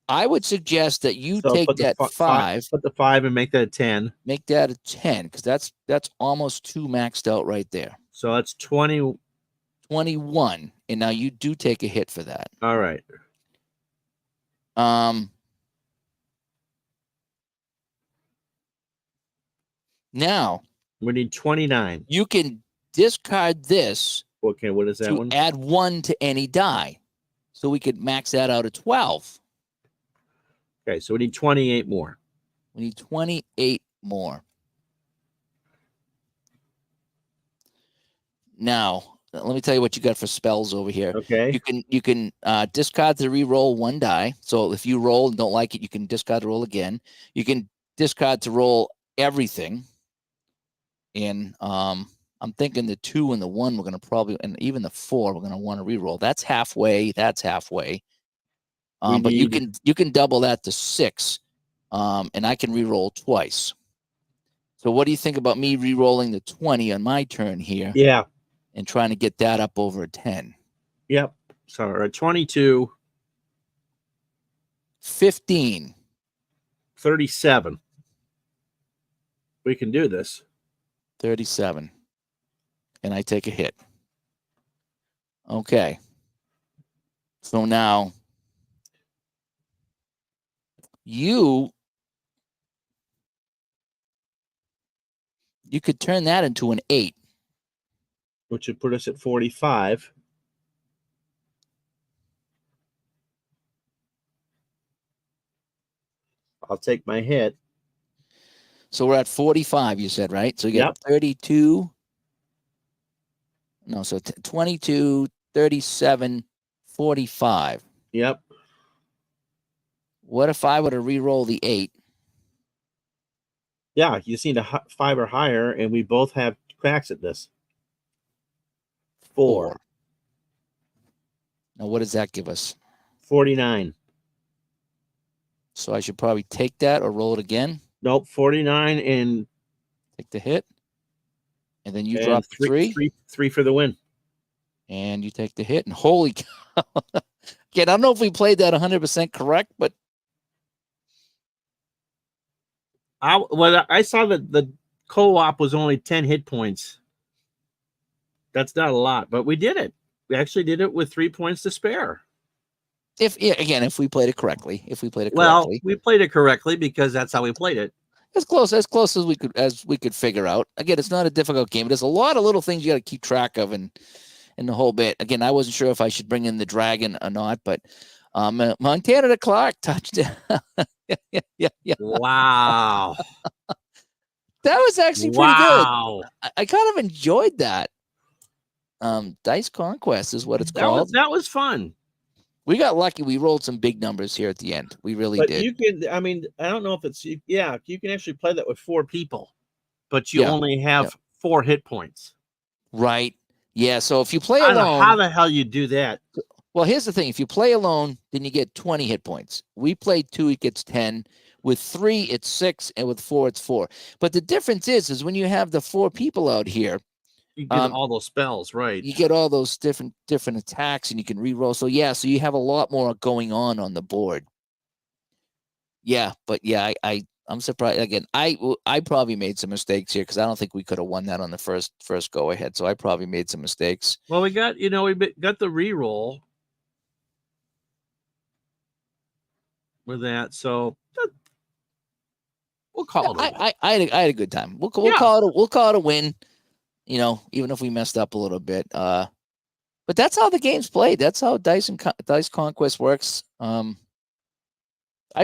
I would suggest that you take that 5. Put the 5 and make that a 10. Make that a 10, because that's almost 2 maxed out right there. So that's 20. 21. And now you do take a hit for that. All right. Now we need 29. You can discard this. Okay, what is that one? Add 1 to any die. So we could max that out at 12. Okay, so we need 28 more. We need 28 more. Now, let me tell you what you got for spells over here. Okay. You can discard to re-roll 1 die. So if you roll and don't like it, you can discard to roll again. You can discard to roll everything. And I'm thinking the 2 and the 1 we're going to probably, and even the 4 we're going to want to re-roll. That's halfway. That's halfway. But you can double that to 6, and I can re-roll twice. So what do you think about me re-rolling the 20 on my turn here? Yeah. And trying to get that up over a 10. Yep. So 22. 15. 37. We can do this. 37. And I take a hit. Okay. So now you could turn that into an 8. Which would put us at 45. I'll take my hit. So we're at 45, you said, right? So you get 32. No, so 22, 37, 45. Yep. What if I were to re-roll the 8? Yeah, you just need a 5 or higher, and we both have cracks at this. 4. Now, what does that give us? 49. So I should probably take that or roll it again? Nope, 49 and... Take the hit. And then you drop 3. 3 for the win. And you take the hit. And holy cow. Again, I don't know if we played that 100% correct, but... I saw that the co-op was only 10 hit points. That's not a lot, but we did it. We actually did it with 3 points to spare. If we played it correctly. Well, we played it correctly because that's how we played it. As close as we could figure out. Again, it's not a difficult game. There's a lot of little things you got to keep track of and the whole bit. Again, I wasn't sure if I should bring in the dragon or not, but Montana to Clark touchdown. yeah. Wow. That was actually pretty good. I kind of enjoyed that. Dice Conquest is what it's called. That was fun. We got lucky. We rolled some big numbers here at the end. We really did. You can, I don't know if it's, you can actually play that with 4 people, but you only have 4 hit points. Right. Yeah. So if you play alone. I don't know how the hell you do that. Well, here's the thing. If you play alone, then you get 20 hit points. We played 2, it gets 10. With 3, it's 6. And with 4, it's 4. But the difference is when you have the 4 people out here, you get all those spells, right? You get all those different attacks, and you can re-roll. So so you have a lot more going on the board. Yeah, but I'm surprised. Again, I probably made some mistakes here because I don't think we could have won that on the first go ahead. So I probably made some mistakes. Well, we got the re-roll with that, so we'll call it. I had a good time. We'll call it a win. Even if we messed up a little bit. But that's how the game's played. That's how Dice Conquest works. I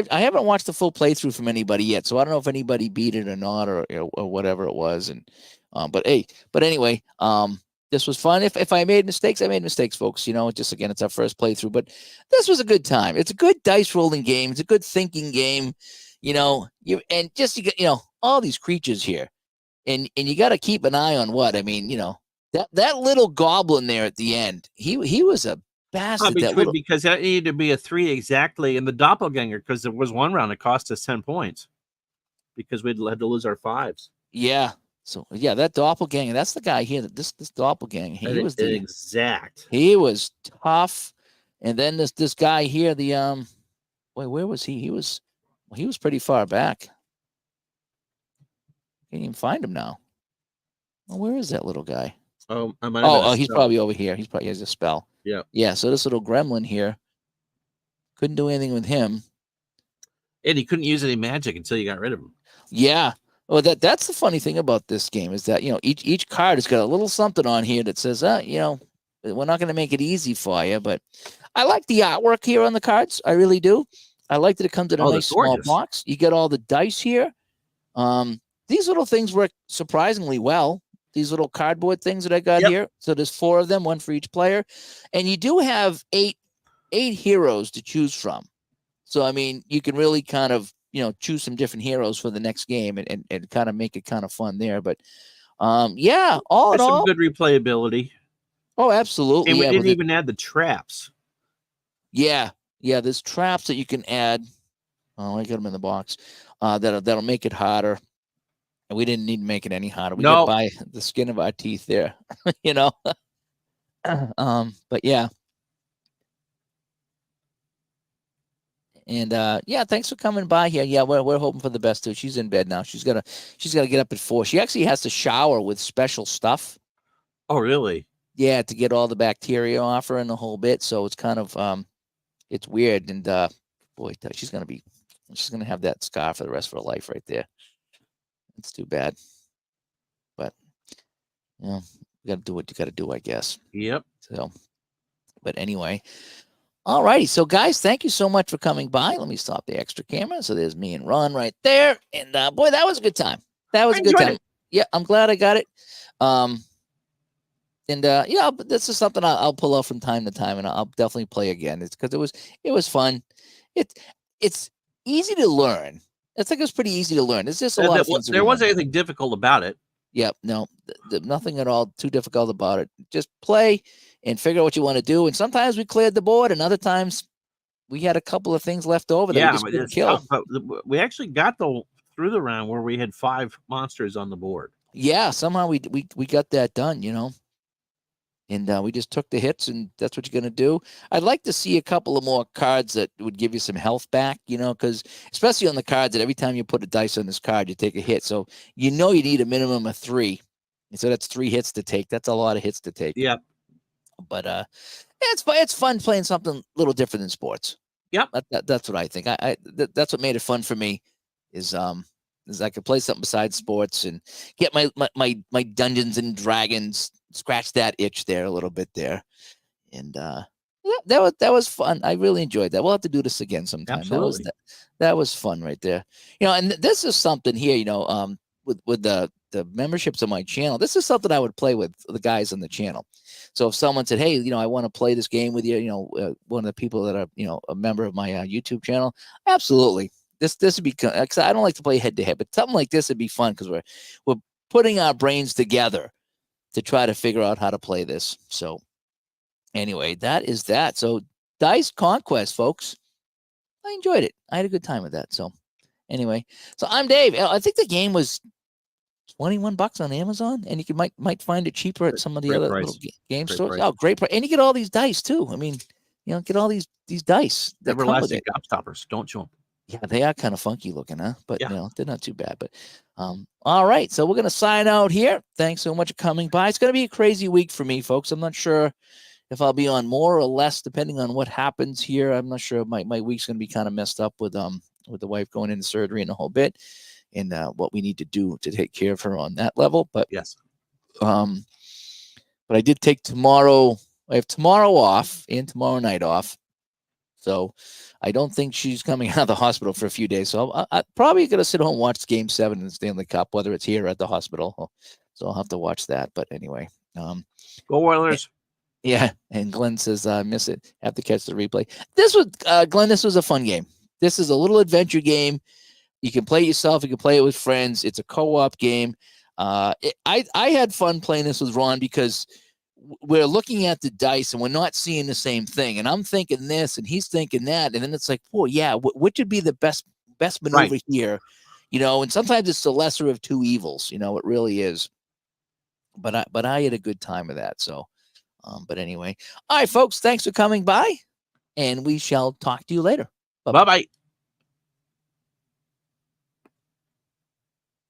haven't watched the full playthrough from anybody yet, so I don't know if anybody beat it or not, or whatever it was. And but anyway, This was fun. If I made mistakes, I made mistakes, folks. Just again, it's our first playthrough, but this was a good time. It's a good dice rolling game. It's a good thinking game. You get all these creatures here, and you got to keep an eye on what I mean. That little goblin there at the end. He was a bastard. Because that needed to be a 3 exactly in the doppelganger, because there was one round that cost us 10 points because we had to lose our 5s. Yeah. So yeah, that doppelganger. That's the guy here. This doppelganger. He was the exact. He was tough. And then this guy here. Where was he? He was pretty far back. Can't even find him now. Well, where is that little guy? Oh, he's probably over here. He has a spell. Yeah. Yeah. So this little gremlin here, couldn't do anything with him. And he couldn't use any magic until you got rid of him. Yeah. Well, that's the funny thing about this game is that each card has got a little something on here that says, we're not going to make it easy for you. But I like the artwork here on the cards. I really do. I like that it comes in a nice small box. You get all the dice here. These little things work surprisingly well. These little cardboard things that I got here. So there's 4 of them, 1 for each player, and you do have eight heroes to choose from. So I mean, you can really kind of choose some different heroes for the next game and kind of make it kind of fun there. But all in all, some good replayability. Oh, absolutely. And we didn't even add the traps. Yeah. There's traps that you can add. Oh, I got them in the box. That'll make it harder. And we didn't need to make it any harder. We got by the skin of our teeth there. But yeah. And thanks for coming by here. Yeah, we're hoping for the best too. She's in bed now. She's gotta get up at 4. She actually has to shower with special stuff. Oh, really? Yeah, to get all the bacteria off her and the whole bit. So it's kind of it's weird. And boy, she's gonna have that scar for the rest of her life right there. It's too bad. But you gotta do what you gotta do, I guess. Yep. So, but anyway. All righty. So, guys, thank you so much for coming by. Let me stop the extra camera. So there's me and Ron right there. And, boy, that was a good time. That was a good time. Yeah, I'm glad I got it. But this is something I'll pull out from time to time, and I'll definitely play again. It's because it was fun. It's easy to learn. It's like it was pretty easy to learn. It's just a lot of things. There wasn't anything difficult about it. Yep. No, nothing at all too difficult about it. Just play and figure out what you want to do. And sometimes we cleared the board, and other times we had a couple of things left over that we just couldn't kill. But we actually got through the round where we had 5 monsters on the board. Yeah, somehow we got that done, And we just took the hits, and that's what you're going to do. I'd like to see a couple of more cards that would give you some health back, because especially on the cards that every time you put a dice on this card, you take a hit. So you need a minimum of 3. And so that's 3 hits to take. That's a lot of hits to take. Yeah. But it's fun playing something a little different than sports. Yep. That's what I think. That's what made it fun for me is I could play something besides sports and get my Dungeons and Dragons, scratch that itch there a little bit there. And that was fun. I really enjoyed that. We'll have to do this again sometime. Absolutely. That was fun right there. And this is something here, with the memberships on my channel. This is something I would play with the guys on the channel. So if someone said, hey, I want to play this game with you, one of the people that are, a member of my YouTube channel, absolutely. This would be, because I don't like to play head to head, but something like this would be fun because we're putting our brains together to try to figure out how to play this. So anyway, that is that. So Dice Conquest, folks. I enjoyed it. I had a good time with that. So anyway, so I'm Dave. I think the game was $21 on Amazon, and you might find it cheaper at some of the other little game stores. Price. Oh, great price! And you get all these dice too. I mean, get all these dice. Everlasting gobstoppers, don't you? Yeah, they are kind of funky looking, huh? But they're not too bad. But all right, so we're gonna sign out here. Thanks so much for coming by. It's gonna be a crazy week for me, folks. I'm not sure if I'll be on more or less depending on what happens here. I'm not sure. My week's gonna be kind of messed up with the wife going into surgery and the whole bit. And what we need to do to take care of her on that level. But yes. But I did take tomorrow. I have tomorrow off and tomorrow night off. So I don't think she's coming out of the hospital for a few days. So I'm probably going to sit home and watch Game 7 in the Stanley Cup, whether it's here or at the hospital. So I'll have to watch that. But anyway, Go Oilers. Yeah, and Glenn says, miss it. Have to catch the replay. This was, Glenn, this was a fun game. This is a little adventure game. You can play it yourself. You can play it with friends. It's a co-op game. I had fun playing this with Ron because we're looking at the dice and we're not seeing the same thing. And I'm thinking this and he's thinking that. And then it's like, oh, yeah, which would be the best maneuver here? You know, and sometimes it's the lesser of two evils. You know, it really is. But I had a good time with that. So, but anyway. All right, folks, thanks for coming by. And we shall talk to you later. Bye-bye. Bye-bye.